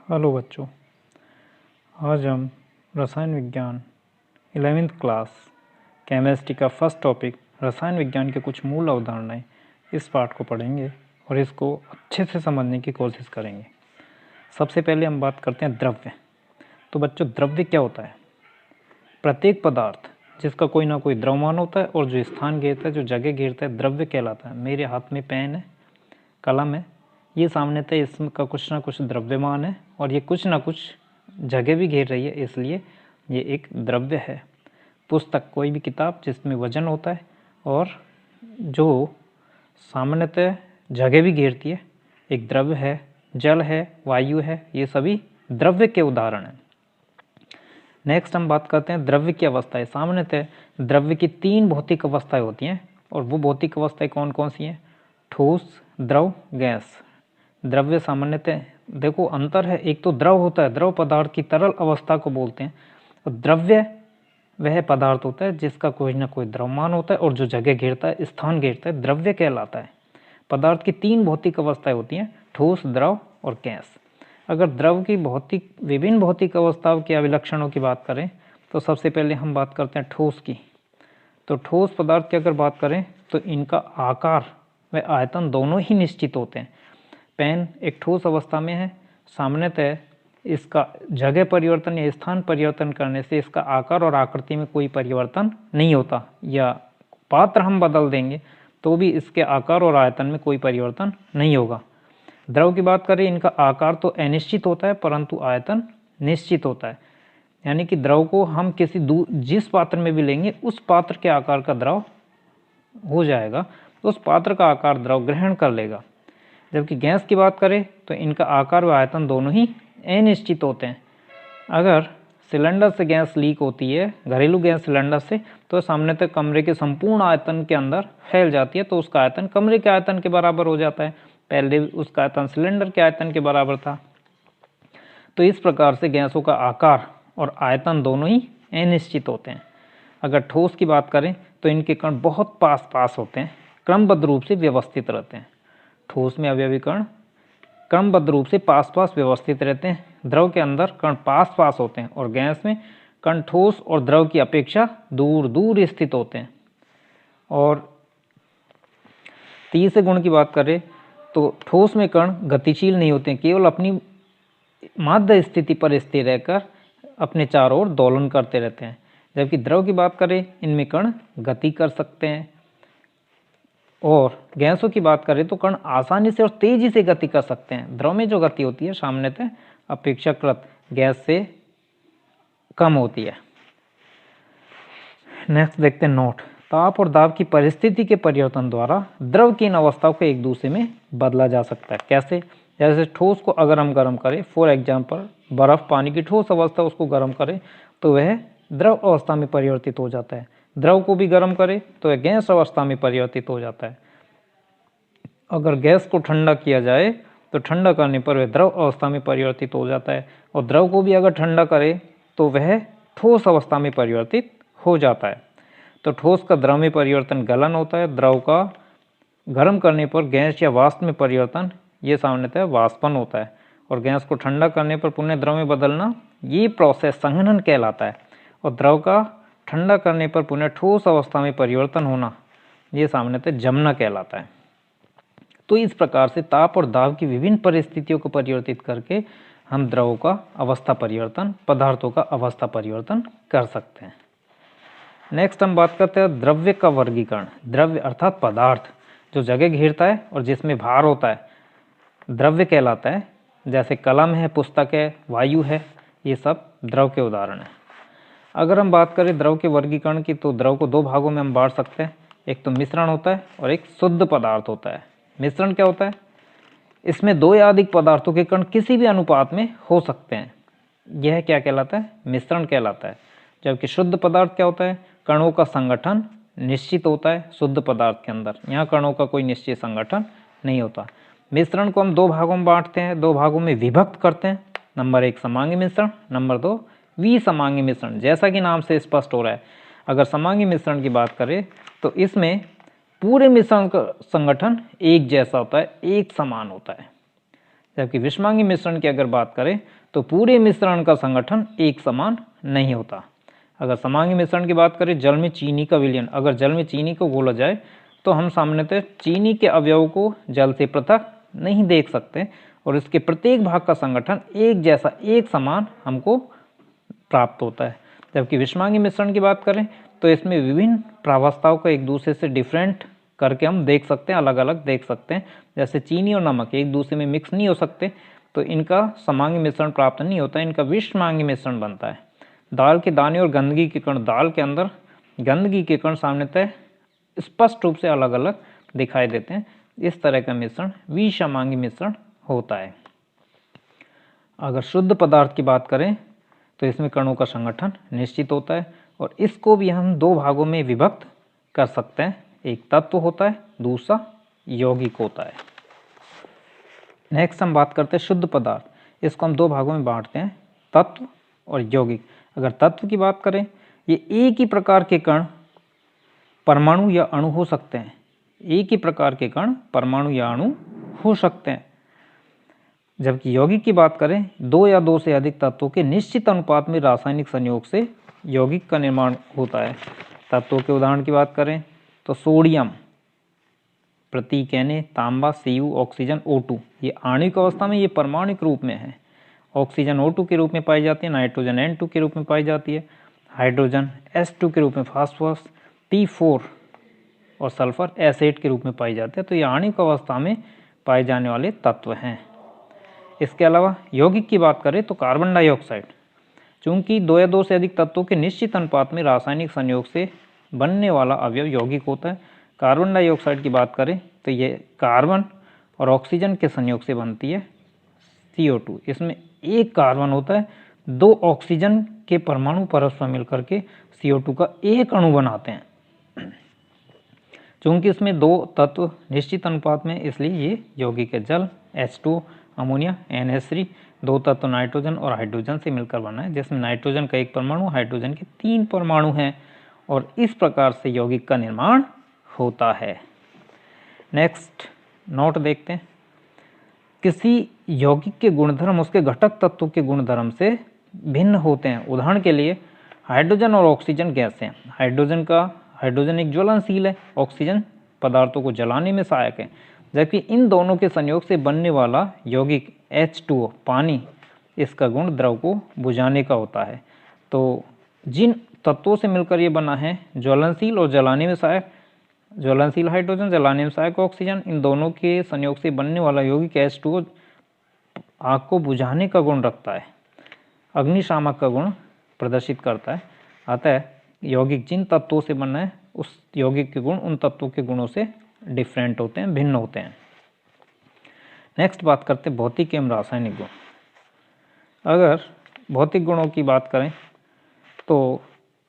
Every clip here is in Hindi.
हेलो बच्चों, आज हम रसायन विज्ञान 11वीं क्लास केमिस्ट्री का फर्स्ट टॉपिक रसायन विज्ञान के कुछ मूल अवधारणाएं इस पाठ को पढ़ेंगे और इसको अच्छे से समझने की कोशिश करेंगे। सबसे पहले हम बात करते हैं द्रव्य। तो बच्चों, द्रव्य क्या होता है? प्रत्येक पदार्थ जिसका कोई ना कोई द्रव्यमान होता है और जो स्थान घेरता है, जो जगह घेरता है, द्रव्य कहलाता है। मेरे हाथ में पेन है, कलम है, ये सामान्यतः इसका कुछ ना कुछ द्रव्यमान है और ये कुछ ना कुछ जगह भी घेर रही है, इसलिए ये एक द्रव्य है। पुस्तक, कोई भी किताब जिसमें वजन होता है और जो सामान्यतः जगह भी घेरती है, एक द्रव्य है। जल है, वायु है, ये सभी द्रव्य के उदाहरण हैं। नेक्स्ट हम बात करते हैं द्रव्य की अवस्थाएं। सामान्यतः द्रव्य की 3 भौतिक अवस्थाएं होती हैं और वो भौतिक अवस्थाएं कौन कौन सी हैं? ठोस, द्रव, गैस। द्रव्य सामान्यतः देखो अंतर है, एक तो द्रव होता है, द्रव पदार्थ की तरल अवस्था को बोलते हैं, और द्रव्य वह पदार्थ होता है जिसका कोई ना कोई द्रव्यमान होता है और जो जगह घेरता है, स्थान घेरता है, द्रव्य कहलाता है। पदार्थ की 3 भौतिक अवस्थाएं होती हैं, ठोस, द्रव और गैस। अगर द्रव की विभिन्न भौतिक अवस्थाओं के अभिलक्षणों की बात करें तो सबसे पहले हम बात करते हैं ठोस की। तो ठोस पदार्थ की अगर बात करें तो इनका आकार व आयतन दोनों ही निश्चित होते हैं। पेन एक ठोस अवस्था में है, सामान्यतः इसका जगह परिवर्तन या स्थान परिवर्तन करने से इसका आकार और आकृति में कोई परिवर्तन नहीं होता, या पात्र हम बदल देंगे तो भी इसके आकार और आयतन में कोई परिवर्तन नहीं होगा। द्रव की बात करें, इनका आकार तो अनिश्चित होता है परंतु आयतन निश्चित होता है, यानी कि द्रव को हम जिस पात्र में भी लेंगे उस पात्र के आकार का द्रव हो जाएगा, उस पात्र का आकार द्रव ग्रहण कर लेगा। जबकि गैस की बात करें तो इनका आकार व आयतन दोनों ही अनिश्चित होते हैं। अगर सिलेंडर से गैस लीक होती है, घरेलू गैस सिलेंडर से, तो सामान्यतः कमरे के संपूर्ण आयतन के अंदर फैल जाती है, तो उसका आयतन कमरे के आयतन के बराबर हो जाता है। पहले उसका आयतन सिलेंडर के आयतन के बराबर था। तो इस प्रकार से गैसों का आकार और आयतन दोनों ही अनिश्चित होते हैं। अगर ठोस की बात करें तो इनके कण बहुत पास पास होते हैं, क्रमबद्ध रूप से व्यवस्थित रहते हैं। ठोस में अवयवी कण क्रमबद्ध रूप से पास पास व्यवस्थित रहते हैं। द्रव के अंदर कण पास पास होते हैं और गैस में कण ठोस और द्रव की अपेक्षा दूर दूर स्थित होते हैं। और तीसरे गुण की बात करें तो ठोस में कण गतिशील नहीं होते हैं, केवल अपनी माध्य स्थिति पर स्थिर रहकर अपने चारों ओर दोलन करते रहते हैं। जबकि द्रव की बात करें, इनमें कण गति कर सकते हैं। और गैसों की बात करें तो कण आसानी से और तेजी से गति कर सकते हैं। द्रव में जो गति होती है सामान्यतः अपेक्षाकृत गैस से कम होती है। नेक्स्ट देखते हैं नोट। ताप और दाब की परिस्थिति के परिवर्तन द्वारा द्रव की इन अवस्थाओं को एक दूसरे में बदला जा सकता है। कैसे? जैसे ठोस को अगर हम गर्म करें, फॉर एग्जाम्पल बर्फ, पानी की ठोस अवस्था, उसको गर्म करें तो वह द्रव अवस्था में परिवर्तित हो जाता है। द्रव को भी गर्म करें तो वह गैस अवस्था में परिवर्तित हो जाता है। अगर गैस को ठंडा किया जाए तो ठंडा करने पर वह द्रव अवस्था में परिवर्तित हो जाता है, और द्रव को भी अगर ठंडा करे तो वह ठोस अवस्था में परिवर्तित हो जाता है। तो ठोस का द्रव में परिवर्तन गलन होता है, द्रव का गर्म करने पर गैस या वाष्प में परिवर्तन ये सामान्यतः वाष्पन होता है, और गैस को ठंडा करने पर पुनः द्रव में बदलना ये प्रोसेस संघनन कहलाता है, और द्रव का ठंडा करने पर पुनः ठोस अवस्था में परिवर्तन होना ये सामान्यतः जमना कहलाता है। तो इस प्रकार से ताप और दाब की विभिन्न परिस्थितियों को परिवर्तित करके हम द्रवों का अवस्था परिवर्तन, पदार्थों का अवस्था परिवर्तन कर सकते हैं। नेक्स्ट हम बात करते हैं द्रव्य का वर्गीकरण। द्रव्य अर्थात पदार्थ जो जगह घेरता है और जिसमें भार होता है, द्रव्य कहलाता है। जैसे कलम है, पुस्तक है, वायु है, ये सब द्रव के उदाहरण हैं। अगर हम बात करें द्रव के वर्गीकरण की तो द्रव को 2 भागों में हम बांट सकते हैं। एक तो मिश्रण होता है और एक शुद्ध पदार्थ होता है। मिश्रण क्या होता है? इसमें 2 या अधिक पदार्थों के कण किसी भी अनुपात में हो सकते हैं, यह क्या कहलाता है? मिश्रण कहलाता है। जबकि शुद्ध पदार्थ क्या होता है? कणों का संगठन निश्चित होता है शुद्ध पदार्थ के अंदर, यहाँ कणों का कोई निश्चित संगठन नहीं होता। मिश्रण को हम 2 भागों में बांटते हैं, 2 भागों में विभक्त करते हैं। नंबर 1 समांगी मिश्रण, नंबर 2 विसमांगी मिश्रण। जैसा कि नाम से स्पष्ट हो रहा है, अगर समांगी मिश्रण की बात करें तो इसमें पूरे मिश्रण का संगठन एक जैसा होता है, एक समान होता है। जबकि विषमांगी मिश्रण की अगर बात करें तो पूरे मिश्रण का संगठन एक समान नहीं होता। अगर समांगी मिश्रण की बात करें, जल में चीनी का विलयन, अगर जल में चीनी को घोला जाए तो हम सामान्यतः चीनी के अवयव को जल से पृथक नहीं देख सकते और इसके प्रत्येक भाग का संगठन एक जैसा, एक समान हमको प्राप्त होता है। जबकि विषमांगी मिश्रण की बात करें तो इसमें विभिन्न प्रावस्थाओं को एक दूसरे से डिफरेंट करके हम देख सकते हैं, अलग अलग देख सकते हैं। जैसे चीनी और नमक एक दूसरे में मिक्स नहीं हो सकते, तो इनका समांगी मिश्रण प्राप्त नहीं होता, इनका विषमांगी मिश्रण बनता है। दाल के दाने और गंदगी के कण, दाल के अंदर गंदगी के कण सामान्यतः स्पष्ट रूप से अलग अलग दिखाई देते हैं। इस तरह का मिश्रण विषमांगी मिश्रण होता है। अगर शुद्ध पदार्थ की बात करें तो इसमें कणों का संगठन निश्चित होता है और इसको भी हम दो भागों में विभक्त कर सकते हैं, एक तत्व होता है, दूसरा यौगिक होता है। नेक्स्ट हम बात करते हैं शुद्ध पदार्थ। इसको हम दो भागों में बांटते हैं, तत्व और यौगिक। अगर तत्व की बात करें, ये एक ही प्रकार के कण, परमाणु या अणु हो सकते हैं। एक ही प्रकार के कण, परमाणु या अणु हो सकते हैं। जबकि यौगिक की बात करें, दो या दो से अधिक तत्वों के निश्चित अनुपात में रासायनिक संयोग से यौगिक का निर्माण होता है। तत्वों के उदाहरण की बात करें तो सोडियम, प्रतीक Na, तांबा Cu, ऑक्सीजन O2, ये आणविक अवस्था में ये परमाणुक रूप में है। ऑक्सीजन O2 के रूप में पाई जाती है, नाइट्रोजन N2 के रूप में पाई जाती है, हाइड्रोजन S2 के रूप में फास्फोरस P4 और सल्फर S8 के रूप में पाई जाती है। तो ये आणविक अवस्था में पाए जाने वाले तत्व हैं। इसके अलावा यौगिक की बात करें तो कार्बन डाइऑक्साइड, चूंकि दो या दो से अधिक तत्वों के निश्चित अनुपात में रासायनिक संयोग से बनने वाला अवयव यौगिक होता है। कार्बन डाइऑक्साइड की बात करें तो ये कार्बन और ऑक्सीजन के संयोग से बनती है CO2। इसमें एक कार्बन होता है, दो ऑक्सीजन के परमाणु परस्पर मिलकर के CO2 का एक अणु बनाते हैं। चूंकि इसमें दो तत्व निश्चित अनुपात में, इसलिए ये यौगिक है। जल H2, अमोनिया NH3, दो तत्व नाइट्रोजन और हाइड्रोजन से मिलकर बना है, जिसमें नाइट्रोजन का एक परमाणु, हाइड्रोजन के 3 परमाणु हैं और इस प्रकार से यौगिक का निर्माण होता है। नेक्स्ट नोट देखते हैं। किसी यौगिक के गुणधर्म उसके घटक तत्वों के गुणधर्म से भिन्न होते हैं। उदाहरण के लिए हाइड्रोजन और ऑक्सीजन गैस हैं। हाइड्रोजन एक ज्वलनशील है, ऑक्सीजन पदार्थों को जलाने में सहायक है। जबकि इन दोनों के संयोग से बनने वाला यौगिक H2O, पानी, इसका गुण द्रव को बुझाने का होता है। तो जिन तत्वों से मिलकर ये बना है, ज्वलनशील और जलाने में सहायक, ज्वलनशील हाइड्रोजन, जलाने में सहायक ऑक्सीजन, इन दोनों के संयोग से बनने वाला यौगिक H2O आग को बुझाने का गुण रखता है, अग्निशामक का गुण प्रदर्शित करता है। अतः यौगिक जिन तत्वों से बना है, उस यौगिक के गुण उन तत्वों के गुणों से डिफरेंट होते हैं, भिन्न होते हैं। नेक्स्ट बात करते हैं भौतिक एवं रासायनिक गुण। अगर भौतिक गुणों की बात करें तो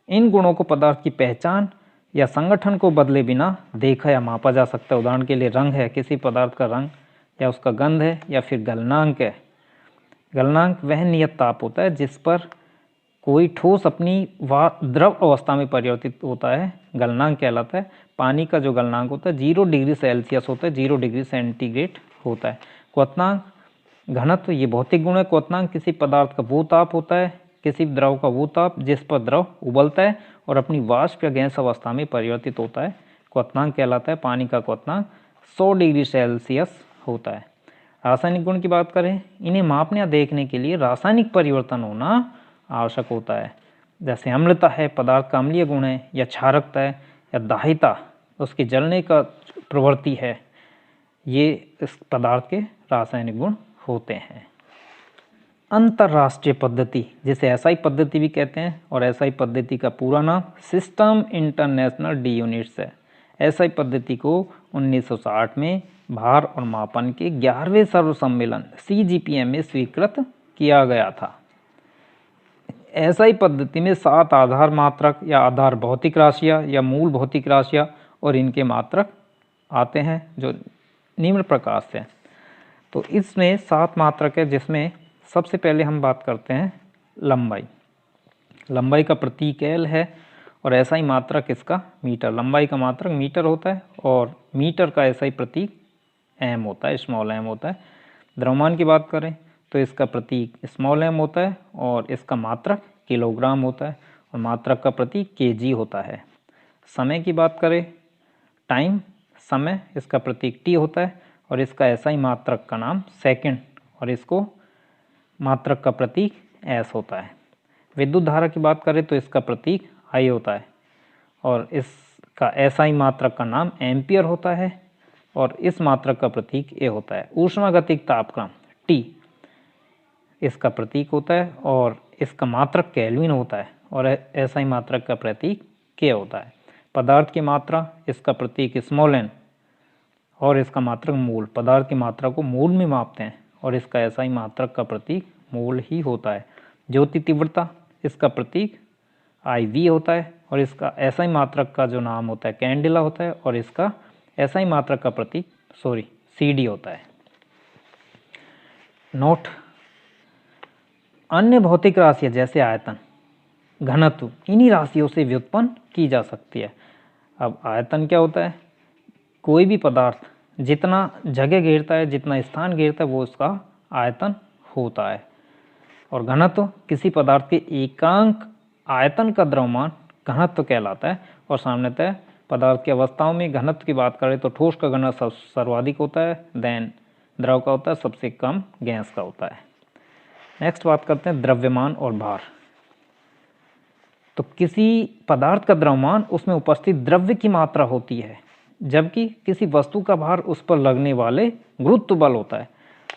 इन गुणों को पदार्थ की पहचान या संगठन को बदले बिना देखा या मापा जा सकता है। उदाहरण के लिए रंग है, किसी पदार्थ का रंग या उसका गंध है, या फिर गलनांक है। गलनांक वह नियत ताप होता है जिस पर कोई ठोस अपनी द्रव अवस्था में परिवर्तित होता है, गलनांक कहलाता है। पानी का जो गलनांक होता है 0 डिग्री सेल्सियस होता है, 0 डिग्री सेंटीग्रेड होता है। क्वथनांक, घनत्व, ये भौतिक गुण है। क्वथनांक किसी पदार्थ का वो ताप होता है, किसी द्रव का वो ताप जिस पर द्रव उबलता है और अपनी वाष्प या गैस अवस्था में परिवर्तित होता है, क्वथनांक कहलाता है। पानी का क्वथनांक 100 डिग्री सेल्सियस होता है। रासायनिक गुण की बात करें, इन्हें मापने या देखने के लिए रासायनिक परिवर्तन होना आवश्यक होता है। जैसे अम्लता है, पदार्थ का अम्लीय गुण है, या क्षारकता है, या दाहिता, उसके जलने का प्रवृत्ति है, ये इस पदार्थ के रासायनिक गुण होते हैं। अंतरराष्ट्रीय पद्धति, जिसे SI पद्धति भी कहते हैं, और SI पद्धति का पूरा नाम सिस्टम इंटरनेशनल डी यूनिट्स है। SI पद्धति को 1960 में भार और मापन के 11वें सर्व सम्मेलन CGPM में स्वीकृत किया गया था। SI पद्धति में 7 आधार मात्रक या आधार भौतिक राशियाँ या मूल भौतिक राशियाँ और इनके मात्रक आते हैं, जो निम्न प्रकार से। तो इसमें 7 मात्रक है, जिसमें सबसे पहले हम बात करते हैं लंबाई। लंबाई का प्रतीक L है और SI मात्रक इसका मीटर। लंबाई का मात्रक मीटर होता है और मीटर का SI प्रतीक M होता है, स्मॉल m होता है। द्रव्यमान की बात करें तो इसका प्रतीक स्मॉल m होता है और इसका मात्रक किलोग्राम होता है और मात्रक का प्रतीक kg होता है। समय की बात करें, टाइम समय, इसका प्रतीक t होता है और इसका SI मात्रक का नाम सेकंड और इसको मात्रक का प्रतीक s होता है। विद्युत धारा की बात करें तो इसका प्रतीक I होता है और इसका SI मात्रक का नाम एम्पियर होता है और इस मात्रक का प्रतीक A होता है। ऊष्मागतिक तापक्रम T इसका प्रतीक होता है और इसका मात्रक केल्विन होता है और SI मात्रक का प्रतीक K होता है। पदार्थ की मात्रा, इसका प्रतीक स्मॉल n और इसका मात्रक मोल। पदार्थ की मात्रा को मोल में मापते हैं और इसका SI मात्रक का प्रतीक मोल ही होता है। ज्योति तीव्रता, इसका प्रतीक IV होता है और इसका SI मात्रक का जो नाम होता है कैंडेला होता है और इसका SI मात्रक का प्रतीक CD होता है। नोट, अन्य भौतिक राशियां जैसे आयतन, घनत्व, इन्हीं राशियों से व्युत्पन्न की जा सकती है। अब आयतन क्या होता है? कोई भी पदार्थ जितना जगह घेरता है, जितना स्थान घेरता है, वो उसका आयतन होता है। और घनत्व किसी पदार्थ के एकांक आयतन का द्रव्यमान घनत्व कहलाता है। और सामान्यतः पदार्थ की अवस्थाओं में घनत्व की बात करें तो ठोस का घनत्व सर्वाधिक होता है, देन द्रव का होता है, सबसे कम गैस का होता है। नेक्स्ट बात करते हैं द्रव्यमान और भार। तो किसी पदार्थ का द्रव्यमान उसमें उपस्थित द्रव्य की मात्रा होती है, जबकि किसी वस्तु का भार उस पर लगने वाले गुरुत्व बल होता है।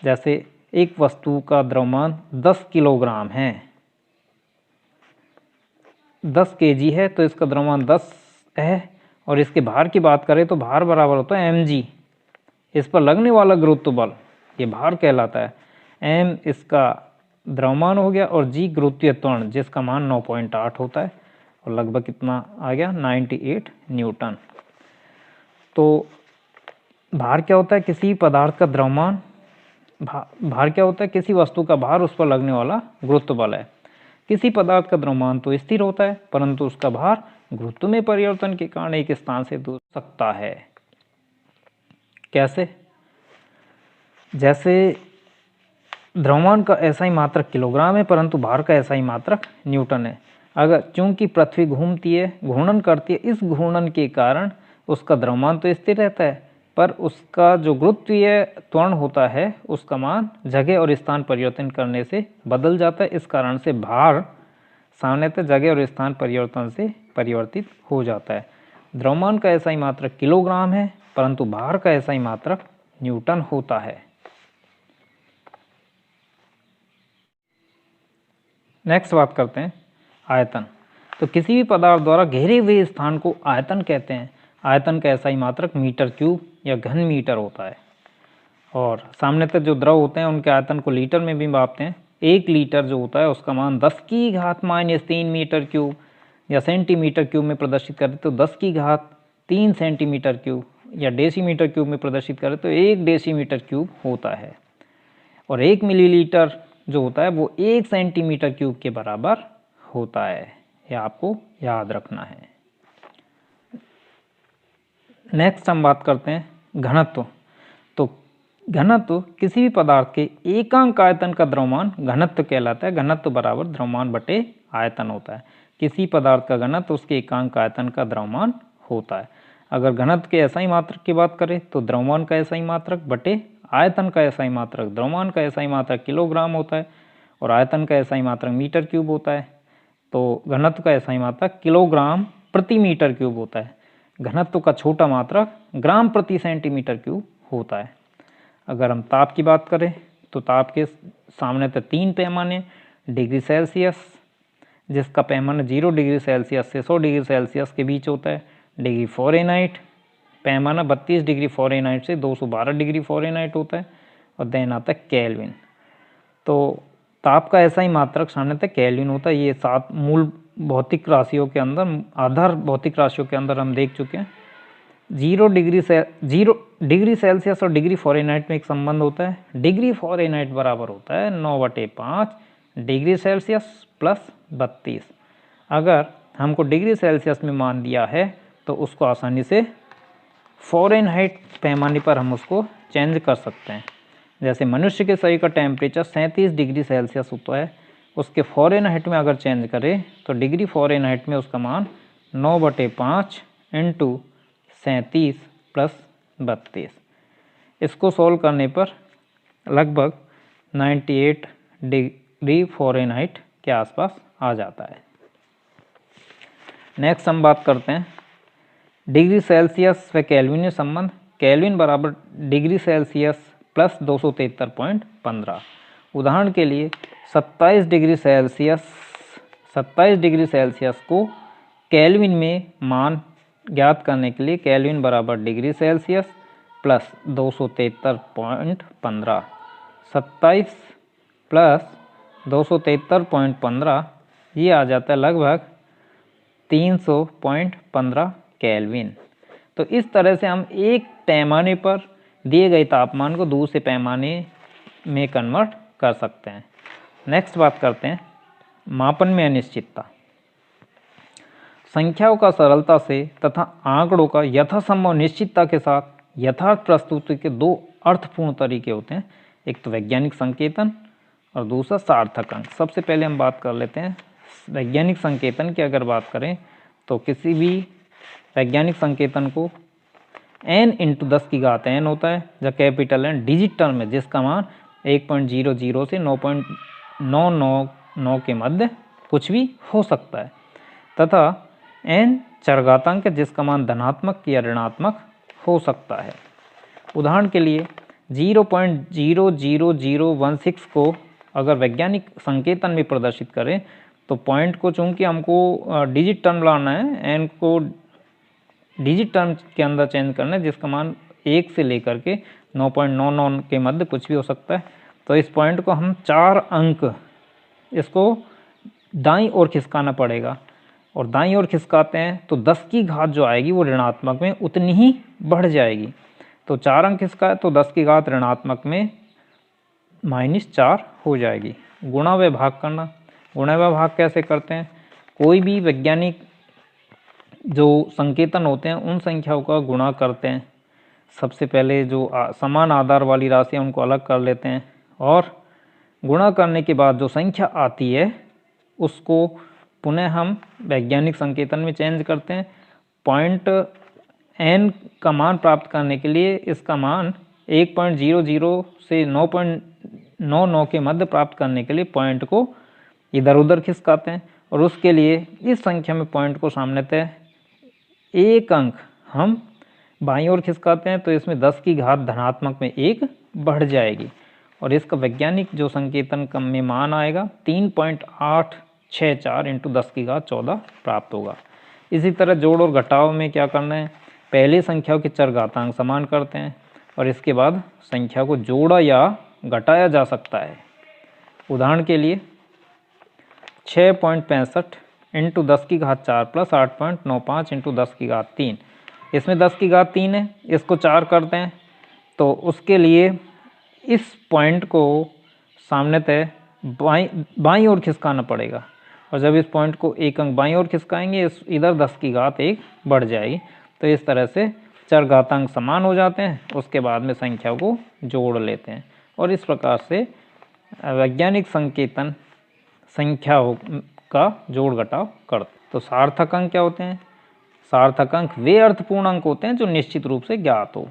जैसे एक वस्तु का द्रव्यमान 10 किलोग्राम है, 10 kg है, तो इसका द्रव्यमान 10 है। और इसके भार की बात करें तो भार बराबर होता है mg, इस पर लगने वाला गुरुत्व बल, ये भार कहलाता है। m इसका द्रव्यमान हो गया और g गुरुत्वीय त्वरण, जिसका मान 9.8 होता है और लगभग कितना आ गया 98 न्यूटन। तो भार क्या होता है? किसी पदार्थ का द्रव्यमान, भार क्या होता है? किसी वस्तु का भार उस पर लगने वाला गुरुत्व बल है। किसी पदार्थ का द्रव्यमान तो स्थिर होता है, परंतु उसका भार गुरुत्व में परिवर्तन के कारण एक स्थान से दूसरा सकता है। कैसे? जैसे द्रव्यमान का SI मात्रक किलोग्राम है, परंतु भार का SI मात्रक न्यूटन है। अगर चूंकि पृथ्वी घूमती है, घूर्णन करती है, इस घूर्णन के कारण उसका द्रव्यमान तो स्थिर रहता है, पर उसका जो गुरुत्वीय त्वरण होता है उसका मान जगह और स्थान परिवर्तन करने से बदल जाता है। इस कारण से भार सामान्यतः जगह और स्थान परिवर्तन से परिवर्तित हो जाता है। द्रव्यमान का SI मात्रक किलोग्राम है, परंतु भार का SI मात्रक न्यूटन होता है। नेक्स्ट बात करते हैं आयतन। तो किसी भी पदार्थ द्वारा घेरे हुए स्थान को आयतन कहते हैं। आयतन का SI मात्रक मीटर क्यूब या घन मीटर होता है। और सामान्यतः जो द्रव होते हैं उनके आयतन को लीटर में भी मापते हैं। 1 लीटर जो होता है उसका मान 10⁻³ मीटर क्यूब या सेंटीमीटर क्यूब में प्रदर्शित करें तो 10⁻³ सेंटीमीटर क्यूब या डेसीमीटर क्यूब में प्रदर्शित करें तो 1 डेसीमीटर क्यूब होता है। और 1 मिलीलीटर जो होता है वो 1 सेंटीमीटर क्यूब के बराबर होता है। यह आपको याद रखना है। नेक्स्ट हम बात करते हैं घनत्व। तो घनत्व किसी भी पदार्थ के एकांक आयतन का द्रव्यमान घनत्व कहलाता है। घनत्व बराबर द्रव्यमान बटे आयतन होता है। किसी पदार्थ का घनत्व उसके एकांक आयतन का द्रव्यमान होता है। अगर घनत्व के SI मात्रक की बात करें तो द्रव्यमान का SI मात्रक बटे आयतन का SI मात्रक, द्रव्यमान का SI मात्रक किलोग्राम होता है और आयतन का SI मात्रक मीटर क्यूब होता है। तो घनत्व का SI मात्रक किलोग्राम प्रति मीटर क्यूब होता है। घनत्व का छोटा मात्रक ग्राम प्रति सेंटीमीटर क्यूब होता है। अगर हम ताप की बात करें तो ताप के सामान्यतः 3 पैमाने, डिग्री सेल्सियस जिसका पैमाना 0 डिग्री सेल्सियस से 100 डिग्री सेल्सियस के बीच होता है, डिग्री फ़ारेनहाइट पैमाना 32 डिग्री फ़ारेनहाइट से 212 डिग्री फ़ारेनहाइट होता है और देन आता है केल्विन। तो ताप का SI मात्रक सामान्यतः केल्विन होता है। ये 7 मूल भौतिक राशियों के अंदर, आधार भौतिक राशियों के अंदर हम देख चुके हैं। 0 डिग्री सेल्सियस और डिग्री फ़ारेनहाइट में एक संबंध होता है। डिग्री फ़ारेनहाइट बराबर होता है 9/5 डिग्री सेल्सियस प्लस 32। अगर हमको डिग्री सेल्सियस में मान दिया है तो उसको आसानी से फ़ारेनहाइट पैमाने पर हम उसको चेंज कर सकते हैं। जैसे मनुष्य के शरीर का टेम्परेचर 37 डिग्री सेल्सियस होता है, उसके फ़ारेनहाइट में अगर चेंज करें तो डिग्री फ़ारेनहाइट में उसका मान 9/5 इंटू 37 प्लस 32। इसको सोल्व करने पर लगभग 98 डिग्री फ़ारेनहाइट के आसपास आ जाता है। नेक्स्ट हम बात करते हैं डिग्री सेल्सियस व केल्विन में संबंध। केल्विन बराबर डिग्री सेल्सियस प्लस 273.15। उदाहरण के लिए 27 डिग्री सेल्सियस को केल्विन में मान ज्ञात करने के लिए केल्विन बराबर डिग्री सेल्सियस प्लस 273.15, 27 प्लस 273.15 ये आ जाता है लगभग 300.15 केल्विन। तो इस तरह से हम एक पैमाने पर दिए गए तापमान को दूसरे पैमाने में कन्वर्ट कर सकते हैं। नेक्स्ट बात करते हैं मापन में अनिश्चितता। संख्याओं का सरलता से तथा आंकड़ों का यथासंभव निश्चितता के साथ यथार्थ प्रस्तुति के दो अर्थपूर्ण तरीके होते हैं, एक तो वैज्ञानिक संकेतन और दूसरा सार्थक अंक। सबसे पहले हम बात कर लेते हैं वैज्ञानिक संकेतन की। अगर बात करें तो किसी भी वैज्ञानिक संकेतन को n × 10⁻n होता है, जब कैपिटल N डिजिट टर्म है जिसका मान 1.00 से 9.999 के मध्य कुछ भी हो सकता है, तथा n चरघातांक है जिसका मान धनात्मक या ऋणात्मक हो सकता है। उदाहरण के लिए 0.00016 को अगर वैज्ञानिक संकेतन में प्रदर्शित करें तो पॉइंट को चूंकि हमको डिजिट टर्म लाना है, n को डिजिट टर्म के अंदर चेंज करना है जिसका मान 1 से लेकर के 9.99 के मध्य कुछ भी हो सकता है। तो इस पॉइंट को हम 4 अंक इसको दाईं ओर खिसकाना पड़ेगा, और दाईं ओर खिसकाते हैं तो 10 की घात जो आएगी वो ऋणात्मक में उतनी ही बढ़ जाएगी। तो 4 अंक खिसकाए तो 10 की घात ऋणात्मक में -4 हो जाएगी। गुणा व भाग करना। गुणा व भाग कैसे करते हैं? कोई भी वैज्ञानिक जो संकेतन होते हैं उन संख्याओं का गुणा करते हैं। सबसे पहले जो समान आधार वाली राशि है उनको अलग कर लेते हैं, और गुणा करने के बाद जो संख्या आती है उसको पुनः हम वैज्ञानिक संकेतन में चेंज करते हैं। पॉइंट n का मान प्राप्त करने के लिए इसका मान 1.00 से 9.99 के मध्य प्राप्त करने के लिए पॉइंट को इधर उधर खिसकाते हैं, और उसके लिए इस संख्या में पॉइंट को सामान्यतः एक अंक हम बाईं ओर खिसकाते हैं, तो इसमें 10 की घात धनात्मक में 1 बढ़ जाएगी, और इसका वैज्ञानिक जो संकेतन का में मान आएगा 3.864 × 10 की घात 14 प्राप्त होगा। इसी तरह जोड़ और घटाव में क्या करना है? पहले संख्याओं के चरघातांक समान करते हैं और इसके बाद संख्या को जोड़ा या घटाया जा सकता है। उदाहरण के लिए 6.65 × 10 की घात 4 प्लस 8.95 × 10 की घात 3। इसमें 10 की घात 3 है, इसको 4 करते हैं तो उसके लिए इस पॉइंट को सामान्यतः बाईं ओर खिसकाना पड़ेगा, और जब इस पॉइंट को एक अंक बाईं ओर खिसकाएंगे इस इधर 10 की घात 1 बढ़ जाएगी। तो इस तरह से चरघातांक समान हो जाते हैं, उसके बाद में संख्या को जोड़ लेते हैं, और इस प्रकार से वैज्ञानिक संकेतन संख्याओं का जोड़ घटाव करते हैं। तो सार्थक अंक क्या होते हैं? सार्थक अंक वे अर्थपूर्ण अंक होते हैं जो निश्चित रूप से ज्ञात हो।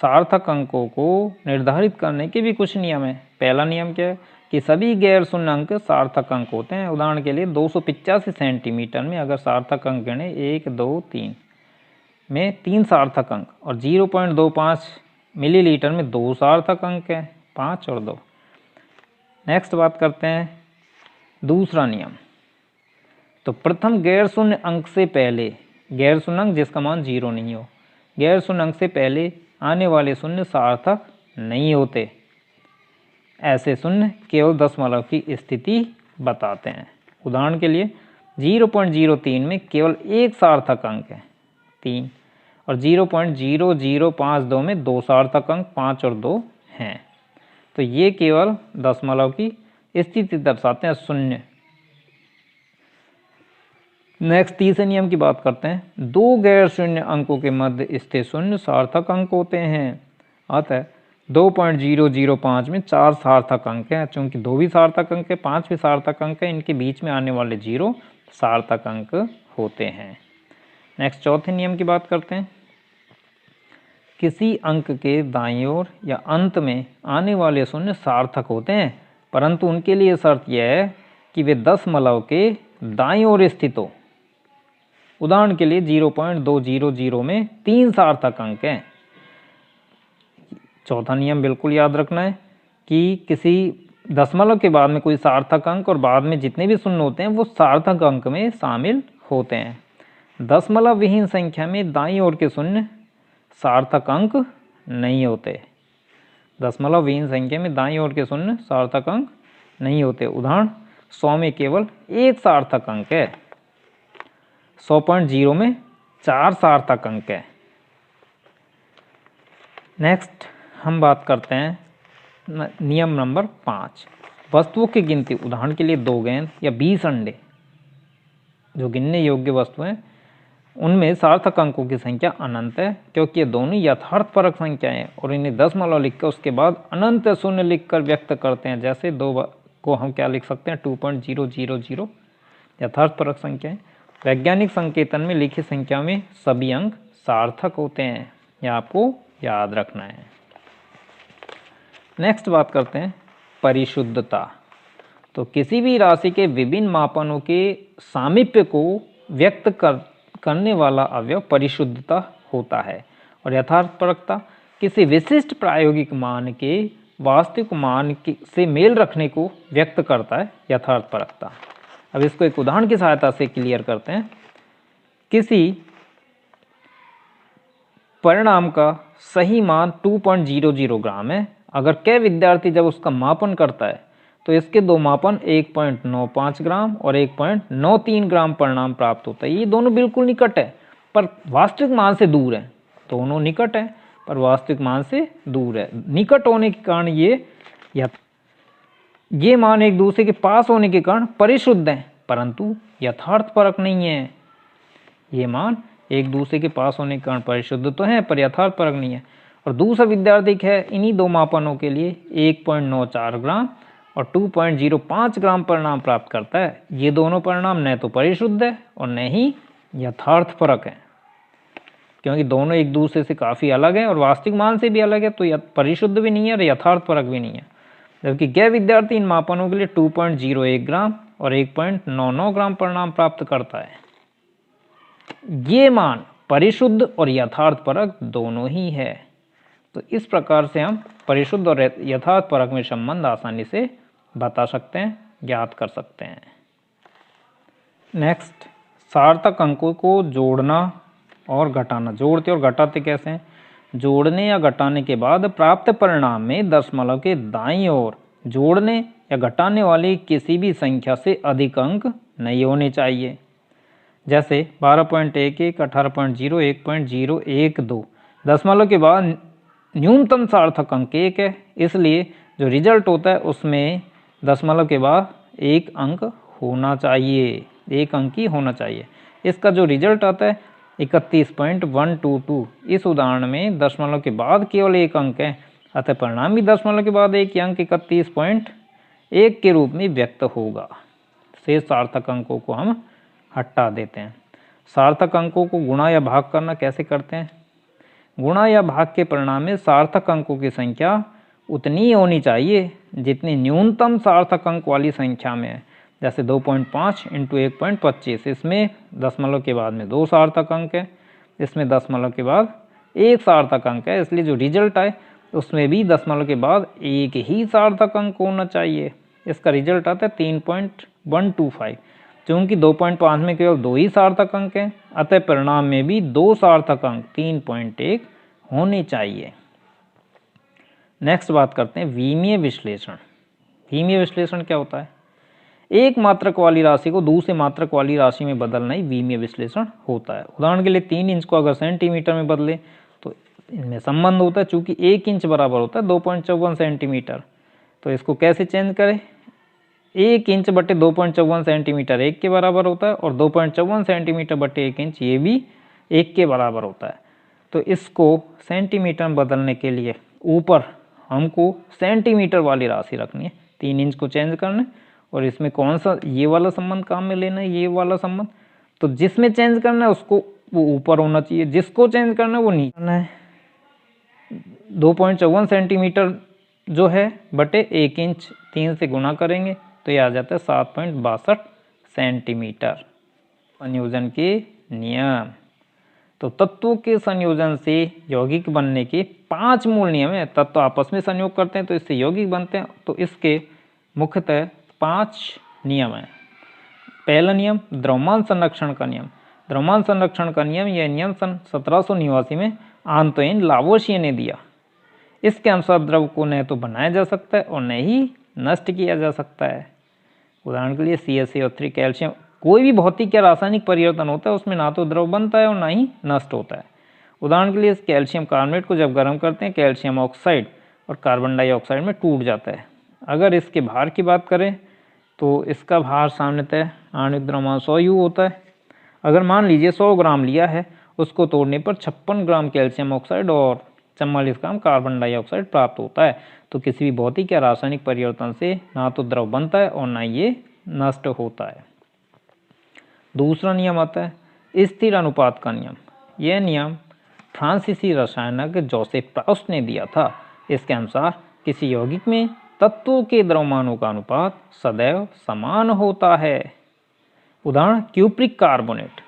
सार्थक अंकों को निर्धारित करने के भी कुछ नियम हैं। पहला नियम क्या है कि सभी गैर शून्य अंक सार्थक अंक होते हैं। उदाहरण के लिए 285 सेंटीमीटर में अगर सार्थक अंक गणे 1, 2, 3 में 3 सार्थक अंक, और 0.25 मिलीलीटर में 2 सार्थक अंक हैं, 5 और 2। नेक्स्ट बात करते हैं दूसरा नियम। तो प्रथम गैर शून्य अंक से पहले, गैर शून्य अंक जिसका मान 0 नहीं हो, गैर शून्य अंक से पहले आने वाले शून्य सार्थक नहीं होते। ऐसे शून्य केवल दशमलव की स्थिति बताते हैं। उदाहरण के लिए 0.03 में केवल एक सार्थक अंक है 3, और 0.0052 में 2 सार्थक अंक 5 और 2 हैं। तो ये केवल दशमलव की स्थिति दर्शाते हैं, शून्य। नेक्स्ट तीसरे नियम की बात करते हैं। दो गैर शून्य अंकों के मध्य स्थित शून्य सार्थक अंक होते हैं। अतः 2.005 में 4 सार्थक अंक हैं। चूंकि 2 भी सार्थक अंक है, 5 भी सार्थक अंक है, इनके बीच में आने वाले 0 सार्थक अंक होते हैं। नेक्स्ट चौथे नियम की बात करते हैं। किसी अंक के दाईं ओर या अंत में आने वाले शून्य सार्थक होते हैं, परंतु उनके लिए शर्त यह है कि वे दशमलव के दाईं ओर स्थित हो। उदाहरण के लिए 0.200 में 3 सार्थक अंक हैं। चौथा नियम बिल्कुल याद रखना है कि किसी दशमलव के बाद में कोई सार्थक अंक और बाद में जितने भी शून्य होते हैं वो सार्थक अंक में शामिल होते हैं। दशमलव विहीन संख्या में दाईं ओर के शून्य सार्थक अंक नहीं होते। दशमलव विहीन संख्या में दाईं ओर के शून्य सार्थक अंक नहीं होते। उदाहरण 100 में केवल 1 सार्थक अंक है, 100.0 में 4 सार्थक अंक है। नेक्स्ट हम बात करते हैं नियम नंबर 5, वस्तुओं की गिनती। उदाहरण के लिए 2 गेंद या 20 अंडे जो गिनने योग्य वस्तु हैं, उनमें सार्थक अंकों की संख्या अनंत है, क्योंकि ये दोनों यथार्थपरक संख्याएं हैं और इन्हें दशमलव लिखकर उसके बाद अनंत शून्य लिखकर व्यक्त करते हैं। जैसे 2 को हम क्या लिख सकते हैं, 2.000 यथार्थपरक संख्याएं। वैज्ञानिक संकेतन में लिखी संख्या में सभी अंक सार्थक होते हैं, यह आपको याद रखना है। नेक्स्ट बात करते हैं परिशुद्धता। तो किसी भी राशि के विभिन्न मापनों के सामीप्य को व्यक्त करने वाला अवयव परिशुद्धता होता है। और यथार्थपरकता किसी विशिष्ट प्रायोगिक मान के वास्तविक मान से मेल रखने को व्यक्त करता है यथार्थपरकता। अब इसको एक उदाहरण की सहायता से क्लियर करते हैं। किसी परिणाम का सही मान 2.00 ग्राम है। अगर क विद्यार्थी जब उसका मापन करता है तो इसके 2 मापन 1.95 ग्राम और 1.93 ग्राम परिणाम प्राप्त होता है। ये दोनों बिल्कुल निकट है पर वास्तविक मान से दूर है। दोनों निकट है पर वास्तविक मान से दूर है। निकट होने के कारण ये मान एक दूसरे के पास होने के कारण परिशुद्ध हैं, परंतु यथार्थपरक नहीं है। ये मान एक दूसरे के पास होने के कारण परिशुद्ध तो है पर यथार्थपरक नहीं है। और दूसरा विद्यार्थी है इन्हीं 2 मापनों के लिए 1.94 ग्राम और 2.05 ग्राम परिणाम प्राप्त करता है। ये दोनों परिणाम न तो परिशुद्ध है और न ही यथार्थपरक है, क्योंकि दोनों एक दूसरे से काफ़ी अलग है और वास्तविक मान से भी अलग है, तो परिशुद्ध भी नहीं है और यथार्थपरक भी नहीं है। जबकि गैर विद्यार्थी इन मापनों के लिए 2.01 ग्राम और 1.99 ग्राम परिणाम प्राप्त करता है। ये मान परिशुद्ध और यथार्थपरक दोनों ही है। तो इस प्रकार से हम परिशुद्ध और यथार्थपरक में संबंध आसानी से बता सकते हैं, ज्ञात कर सकते हैं। नेक्स्ट, सार्थक अंकों को जोड़ना और घटाना। जोड़ते और घटाते कैसे हैं? जोड़ने या घटाने के बाद प्राप्त परिणाम में दशमलव के दाईं ओर जोड़ने या घटाने वाली किसी भी संख्या से अधिक अंक नहीं होने चाहिए। जैसे 12.11, 18.0, 1.012। दशमलव के बाद न्यूनतम सार्थक अंक 1 है, इसलिए जो रिजल्ट होता है उसमें दशमलव के बाद 1 अंक होना चाहिए, 1 अंक ही होना चाहिए। इसका जो रिजल्ट आता है 31.122। इस उदाहरण में दशमलव के बाद केवल 1 अंक है, अतः परिणाम भी दशमलव के बाद 1 अंक 31.1 के रूप में व्यक्त होगा। शेष सार्थक अंकों को हम हटा देते हैं। सार्थक अंकों को गुणा या भाग करना कैसे करते हैं? गुणा या भाग के परिणाम में सार्थक अंकों की संख्या उतनी होनी चाहिए जितनी न्यूनतम सार्थक अंक वाली संख्या में है। जैसे 2.5 × 1.25, इसमें दशमलव के बाद में 2 सार्थक अंक है, इसमें दशमलव के बाद 1 सार्थक अंक है, इसलिए जो रिजल्ट आए उसमें भी दशमलव के बाद 1 ही सार्थक अंक होना चाहिए। इसका रिजल्ट आता है 3.125। चूँकि 2.5 में केवल 2 ही सार्थक अंक हैं, अतः परिणाम में भी 2 सार्थक अंक 3.1 होने चाहिए। नेक्स्ट बात करते हैं विमीय विश्लेषण। विमीय विश्लेषण क्या होता है? एक मात्रक वाली राशि को दूसरे मात्रक वाली राशि में बदलना ही विमीय विश्लेषण होता है। उदाहरण के लिए 3 इंच को अगर सेंटीमीटर में बदले तो इनमें संबंध होता है, चूँकि 1 इंच बराबर होता है 2.54 सेंटीमीटर। तो इसको कैसे चेंज करें? 1 इंच बटे 2.54 सेंटीमीटर 1 के बराबर होता है और 2.54 सेंटीमीटर बटे 1 इंच ये भी 1 के बराबर होता है। तो इसको सेंटीमीटर में बदलने के लिए ऊपर हमको सेंटीमीटर वाली राशि रखनी है, 3 इंच को चेंज करना है। और इसमें कौन सा ये वाला संबंध काम में लेना है, ये वाला संबंध, तो जिसमें चेंज करना है उसको वो ऊपर होना चाहिए, जिसको चेंज करना है वो नीचे करना है। 2.54 सेंटीमीटर जो है बटे 1 इंच 3 से गुना करेंगे तो ये आ जाता है 7.62 सेंटीमीटर। संयोजन के नियम, तो तत्वों के संयोजन से यौगिक बनने के 5 मूल नियम है। तत्व आपस में संयोग करते हैं तो इससे यौगिक बनते हैं, तो इसके मुख्यतः 5 नियम हैं। पहला नियम द्रव्यमान संरक्षण का नियम। द्रव्यमान संरक्षण का नियम, यह नियम सन 1789 में आंतोइन लावोशिए ने दिया। इसके अनुसार द्रव को न तो बनाया जा सकता है और न ही नष्ट किया जा सकता है। उदाहरण के लिए CaCO3 कैल्शियम, कोई भी भौतिक या रासायनिक परिवर्तन होता है उसमें ना तो द्रव बनता है और ना ही नष्ट होता है। उदाहरण के लिए कैल्शियम कार्बोनेट को जब गर्म करते हैं कैल्शियम ऑक्साइड और कार्बन डाइऑक्साइड में टूट जाता है। अगर इसके भार की बात करें तो इसका भार सामान्यतः आणविक द्रव्यमान 100 U होता है। अगर मान लीजिए 100 ग्राम लिया है, उसको तोड़ने पर 56 ग्राम कैल्शियम ऑक्साइड और 44 ग्राम कार्बन डाइऑक्साइड प्राप्त होता है। तो किसी भी भौतिक या रासायनिक परिवर्तन से ना तो द्रव बनता है और ना ये नष्ट होता है। दूसरा नियम आता है स्थिर अनुपात का नियम। यह नियम फ्रांसीसी रसायनज्ञ जोसेफ प्राउस्ट ने दिया था। इसके अनुसार किसी यौगिक में तत्वों के द्रव्यमानों का अनुपात सदैव समान होता है। उदाहरण क्यूप्रिक कार्बोनेट।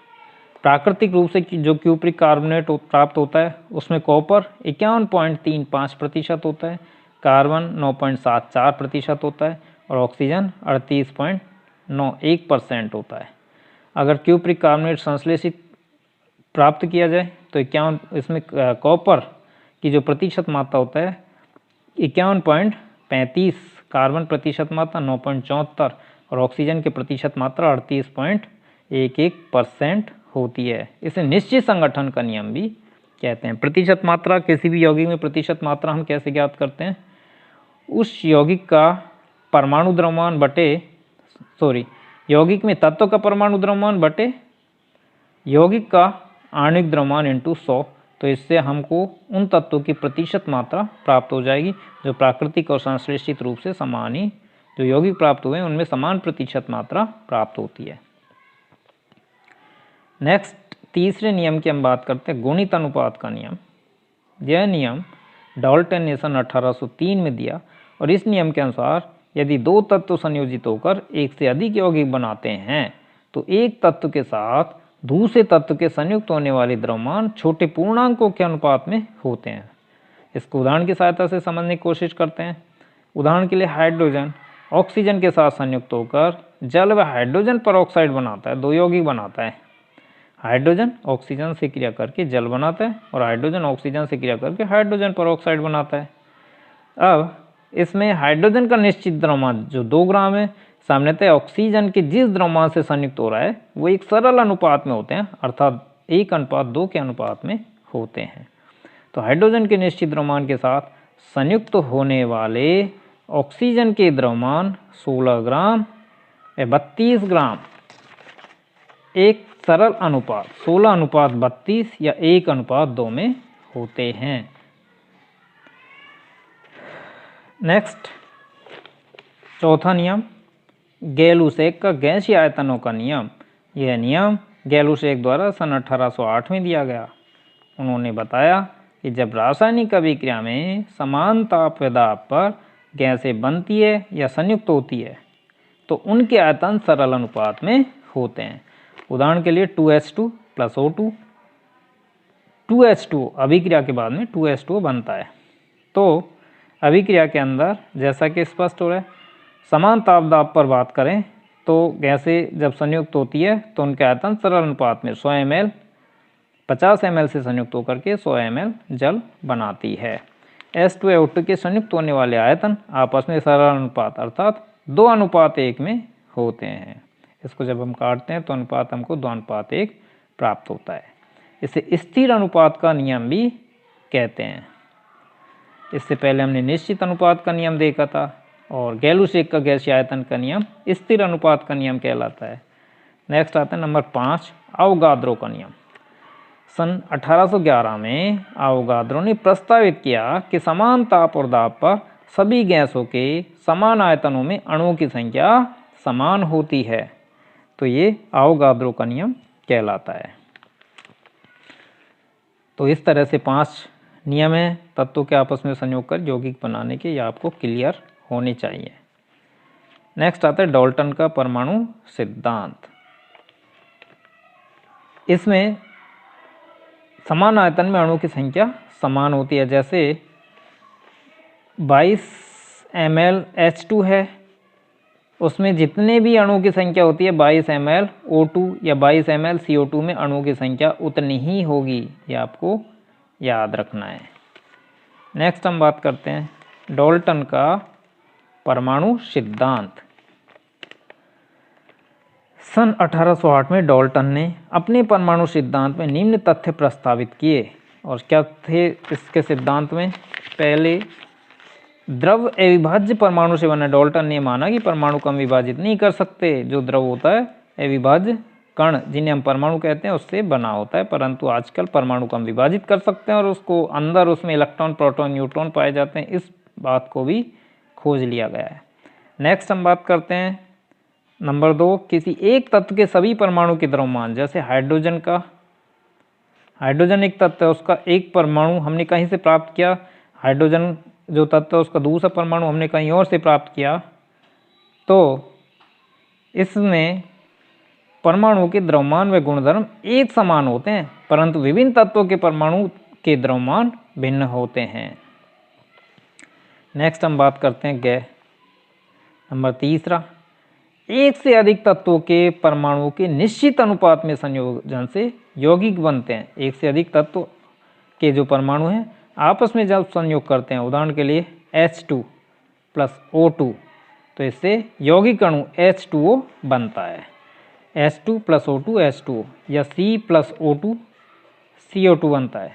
प्राकृतिक रूप से जो क्यूप्रिक कार्बोनेट प्राप्त होता है उसमें कॉपर 51.35% होता है, कार्बन 9.74% होता है और ऑक्सीजन 38.91% होता है। अगर क्यूप्रिक कार्बोनेट संश्लेषित प्राप्त किया जाए तो 51, इसमें कॉपर की जो प्रतिशत मात्रा होता है 51.35, कार्बन प्रतिशत मात्रा 9.74 और ऑक्सीजन की प्रतिशत मात्रा 38.11% होती है। इसे निश्चित संगठन का नियम भी कहते हैं। प्रतिशत मात्रा, किसी भी यौगिक में प्रतिशत मात्रा हम कैसे ज्ञात करते हैं, उस यौगिक का परमाणु द्रव्यमान बटे यौगिक में तत्व का परमाणु द्रव्यमान बटे यौगिक का आणविक द्रव्यमान इंटू 100। तो इससे हमको उन तत्वों की प्रतिशत मात्रा प्राप्त हो जाएगी जो प्राकृतिक और संश्लेषित रूप से समान ही, जो यौगिक प्राप्त हुए हैं उनमें समान प्रतिशत मात्रा प्राप्त होती है। नेक्स्ट, तीसरे नियम की हम बात करते हैं गुणित अनुपात का नियम। यह नियम डाल्टन ने सन 1803 में दिया और इस नियम के अनुसार यदि 2 तत्व संयोजित होकर एक से अधिक यौगिक बनाते हैं तो एक तत्व के साथ दूसरे तत्व के संयुक्त होने वाले द्रव्यमान छोटे पूर्णांकों के अनुपात में होते हैं। इसको उदाहरण की सहायता से समझने की कोशिश करते हैं। उदाहरण के लिए हाइड्रोजन ऑक्सीजन के साथ संयुक्त होकर जल व हाइड्रोजन परऑक्साइड बनाता है, 2 यौगिक बनाता है। हाइड्रोजन ऑक्सीजन से क्रिया करके जल बनाता है और हाइड्रोजन ऑक्सीजन से क्रिया करके हाइड्रोजन परऑक्साइड बनाता है। अब इसमें हाइड्रोजन का निश्चित द्रव्यमान जो 2 ग्राम है, सामान्यतः ऑक्सीजन के जिस द्रव्यमान से संयुक्त हो रहा है वो एक सरल अनुपात में होते हैं, अर्थात 1:2 के अनुपात में होते हैं। तो हाइड्रोजन के निश्चित द्रव्यमान के साथ संयुक्त होने वाले ऑक्सीजन के द्रव्यमान 16 ग्राम या 32 ग्राम, एक सरल अनुपात 16:32 या 1:2 में होते हैं। नेक्स्ट, चौथा नियम गैलुसेक का गैसीय आयतनों का नियम। यह नियम गैलुसेक द्वारा सन 1808 में दिया गया। उन्होंने बताया कि जब रासायनिक अभिक्रिया में समान ताप व दाब पर गैसें बनती है या संयुक्त होती है तो उनके आयतन सरल अनुपात में होते हैं। उदाहरण के लिए 2H2 + O2, 2H2 अभिक्रिया के बाद में 2H2 बनता है। तो अभिक्रिया के अंदर जैसा कि स्पष्ट हो रहा है, समान ताप दाब पर बात करें तो गैसें जब संयुक्त होती है तो उनके आयतन सरल अनुपात में 100 ml 50 ml से संयुक्त होकर के 100 ml जल बनाती है। H2 O2 के संयुक्त होने वाले आयतन आपस में सरल अनुपात अर्थात 2:1 में होते हैं। इसको जब हम काटते हैं तो अनुपात हमको 2:1 प्राप्त होता है। इसे स्थिर अनुपात का नियम भी कहते हैं। इससे पहले हमने निश्चित अनुपात का नियम देखा था और गैलुसेक का गैसीय आयतन का नियम स्थिर अनुपात का नियम कहलाता है। नेक्स्ट आता है नंबर 5 अवोगाद्रो का नियम। सन 1811 में आवोगाद्रो ने प्रस्तावित किया कि समान ताप और दाब पर सभी गैसों के समान आयतनों में अणुओं की संख्या समान होती है। तो ये आवोगाद्रो का नियम कहलाता है। तो इस तरह से 5 नियम हैं तत्वों के आपस में संयोग कर यौगिक बनाने के, ये आपको क्लियर होने चाहिए। नेक्स्ट आता है डाल्टन का परमाणु सिद्धांत। इसमें समान आयतन में अणुओं की संख्या समान होती है। जैसे 22 ml H2 है, उसमें जितने भी अणुओं की संख्या होती है 22 ml O2 या 22 ml CO2 में अणुओं की संख्या उतनी ही होगी, ये आपको याद रखना है। नेक्स्ट हम बात करते हैं डाल्टन का परमाणु सिद्धांत। सन 1808 में डाल्टन ने अपने परमाणु सिद्धांत में निम्न तथ्य प्रस्तावित किए। और क्या थे इसके सिद्धांत में? पहले, द्रव अविभाज्य परमाणु से बना। डाल्टन ने माना कि परमाणु को हम विभाजित नहीं कर सकते, जो द्रव होता है अविभाज्य कण जिन्हें हम परमाणु कहते हैं उससे बना होता है, परंतु आजकल परमाणु को हम विभाजित कर सकते हैं और उसको अंदर उसमें इलेक्ट्रॉन, प्रोटॉन, न्यूट्रॉन पाए जाते हैं। इस बात को भी खोज लिया गया है। नेक्स्ट हम बात करते हैं नंबर 2, किसी एक तत्व के सभी परमाणु के द्रव्यमान। जैसे हाइड्रोजन का, हाइड्रोजन एक तत्व है, उसका एक परमाणु हमने कहीं से प्राप्त किया। हाइड्रोजन जो तत्व है उसका दूसरा परमाणु हमने कहीं और से प्राप्त किया। तो इसमें परमाणु के द्रव्यमान व गुणधर्म एक समान होते हैं, परंतु विभिन्न तत्वों के परमाणु के द्रव्यमान भिन्न होते हैं। नेक्स्ट हम बात करते हैं नंबर 3, एक से अधिक तत्वों के परमाणुओं के निश्चित अनुपात में संयोजन से यौगिक बनते हैं। एक से अधिक तत्व के जो परमाणु हैं आपस में जब संयोग करते हैं, उदाहरण के लिए H2 प्लस O2, तो इससे यौगिक अणु H2O बनता है। H2 प्लस O2 H2O, या C प्लस O2 CO2 बनता है।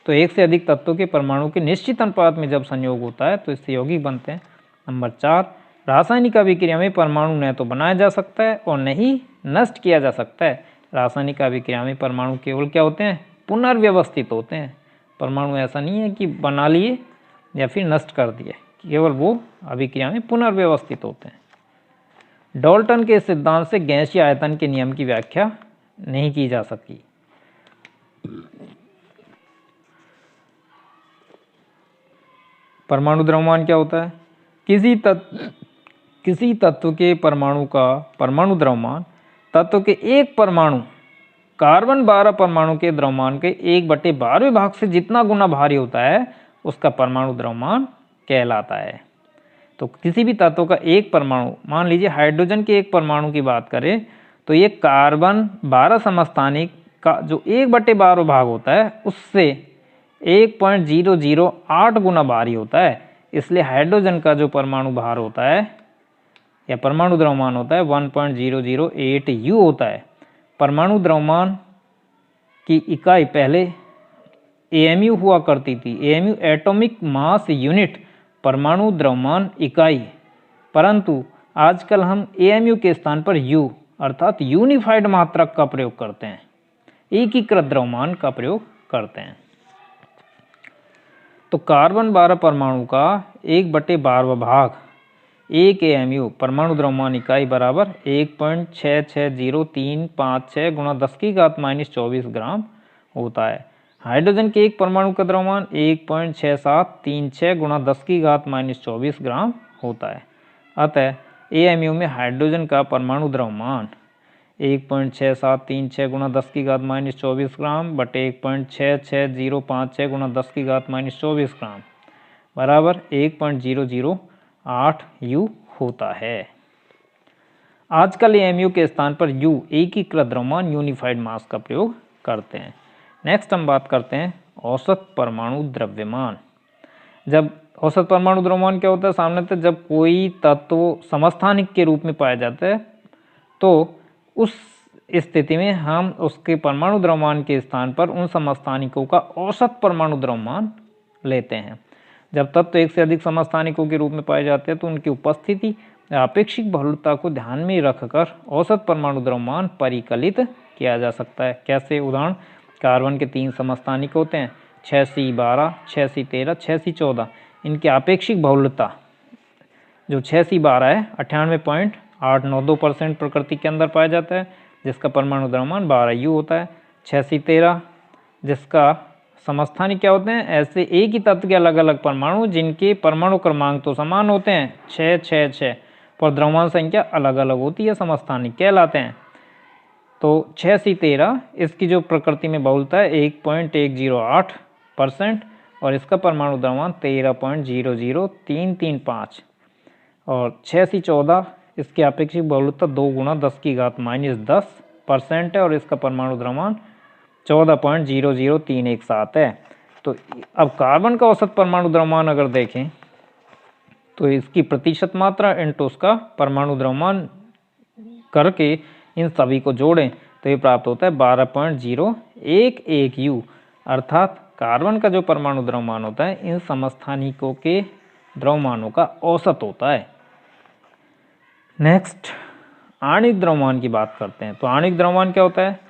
तो एक से अधिक तत्वों के परमाणु के निश्चित अनुपात में जब संयोग होता है तो इससे यौगिक बनते हैं। नंबर 4, रासायनिक अभिक्रिया में परमाणु न तो बनाया जा सकता है और न ही नष्ट किया जा सकता है। रासायनिक अभिक्रिया में परमाणु केवल क्या होते हैं? पुनर्व्यवस्थित होते हैं। परमाणु ऐसा नहीं है कि बना लिए या फिर नष्ट कर दिए, केवल वो अभिक्रिया में पुनर्व्यवस्थित होते हैं। डाल्टन के सिद्धांत से गैसीय आयतन के नियम की व्याख्या नहीं की जा सकी। परमाणु द्रव्यमान क्या होता है? किसी तत्व के परमाणु का परमाणु द्रव्यमान तत्व के एक परमाणु कार्बन 12 परमाणु के द्रव्यमान के 1/12वें भाग से जितना गुना भारी होता है उसका परमाणु द्रव्यमान कहलाता है। तो किसी भी तत्व का एक परमाणु, मान लीजिए हाइड्रोजन के एक परमाणु की बात करें तो ये कार्बन 12 समस्थानिक का जो 1/12 भाग होता है उससे 1.008 गुना भारी होता है। इसलिए हाइड्रोजन का जो परमाणु भार होता है या परमाणु द्रव्यमान होता है 1.008 U होता है। परमाणु द्रव्यमान की इकाई पहले AMU हुआ करती थी। AMU एटॉमिक मास यूनिट, परमाणु द्रव्यमान इकाई, परंतु आजकल हम AMU के स्थान पर U अर्थात यूनिफाइड मात्रक का प्रयोग करते हैं, एकीकृत द्रव्यमान का प्रयोग करते हैं। तो कार्बन 12 परमाणु का 1/12वां भाग 1 AMU परमाणु द्रव्यमान इकाई बराबर 1.660356 गुणा 10⁻⁻24 ग्राम होता है। हाइड्रोजन के एक परमाणु का द्रव्यमान 1.6736 गुणा 10⁻⁻24 ग्राम होता है। अतः AMU में हाइड्रोजन का परमाणु द्रव्यमान 1.6736 गुणा 10⁻⁻24 ग्राम बटे 1.66056 गुणा 10⁻⁻24 ग्राम बराबर 1.008 U होता है। आजकल AMU के स्थान पर U एकीकृत द्रव्यमान यूनिफाइड मास का प्रयोग करते हैं। नेक्स्ट हम बात करते हैं औसत परमाणु द्रव्यमान। जब औसत परमाणु द्रव्यमान क्या होता है? सामान्यतः जब कोई तत्व समस्थानिक के रूप में पाया जाता है तो उस स्थिति में हम उसके परमाणु द्रव्यमान के स्थान पर उन समस्थानिकों का औसत परमाणु द्रव्यमान लेते हैं। जब तत्व एक से अधिक समस्थानिकों के रूप में पाए जाते हैं तो उनकी उपस्थिति आपेक्षिक बहुलता को ध्यान में रखकर औसत परमाणु द्रव्यमान परिकलित किया जा सकता है। कैसे? उदाहरण, कार्बन के 3 समस्थानिक होते हैं, 6C12, 6C13, 6C14। इनकी आपेक्षिक बहुलता जो 6C12 है 98.892% प्रकृति के अंदर पाया जाता है, जिसका परमाणु द्रव्यमान 12U होता है। 6C13 जिसका समस्थानिक क्या होते हैं, ऐसे एक ही तत्व के अलग अलग परमाणु जिनके परमाणु क्रमांक तो समान होते हैं 6, 6, 6, पर द्रव्यमान संख्या अलग अलग होती है, समस्थानिक कहलाते हैं। तो 6C13 इसकी जो प्रकृति में बहुलता है 1.108% और इसका परमाणु द्रव्यमान 13.00335 और 6C14 इसकी अपेक्षिक बहुलता 2 × 10⁻10% है और इसका परमाणु द्रव्यमान 14.00317 है। तो अब कार्बन का औसत परमाणु द्रव्यमान अगर देखें तो इसकी प्रतिशत मात्रा इंटू उसका परमाणु द्रव्यमान करके इन सभी को जोड़ें तो ये प्राप्त होता है 12.011U, अर्थात कार्बन का जो परमाणु द्रव्यमान होता है इन समस्थानिकों के द्रव्यमानों का औसत होता है। नेक्स्ट आणविक द्रव्यमान की बात करते हैं। तो आणविक द्रव्यमान क्या होता है,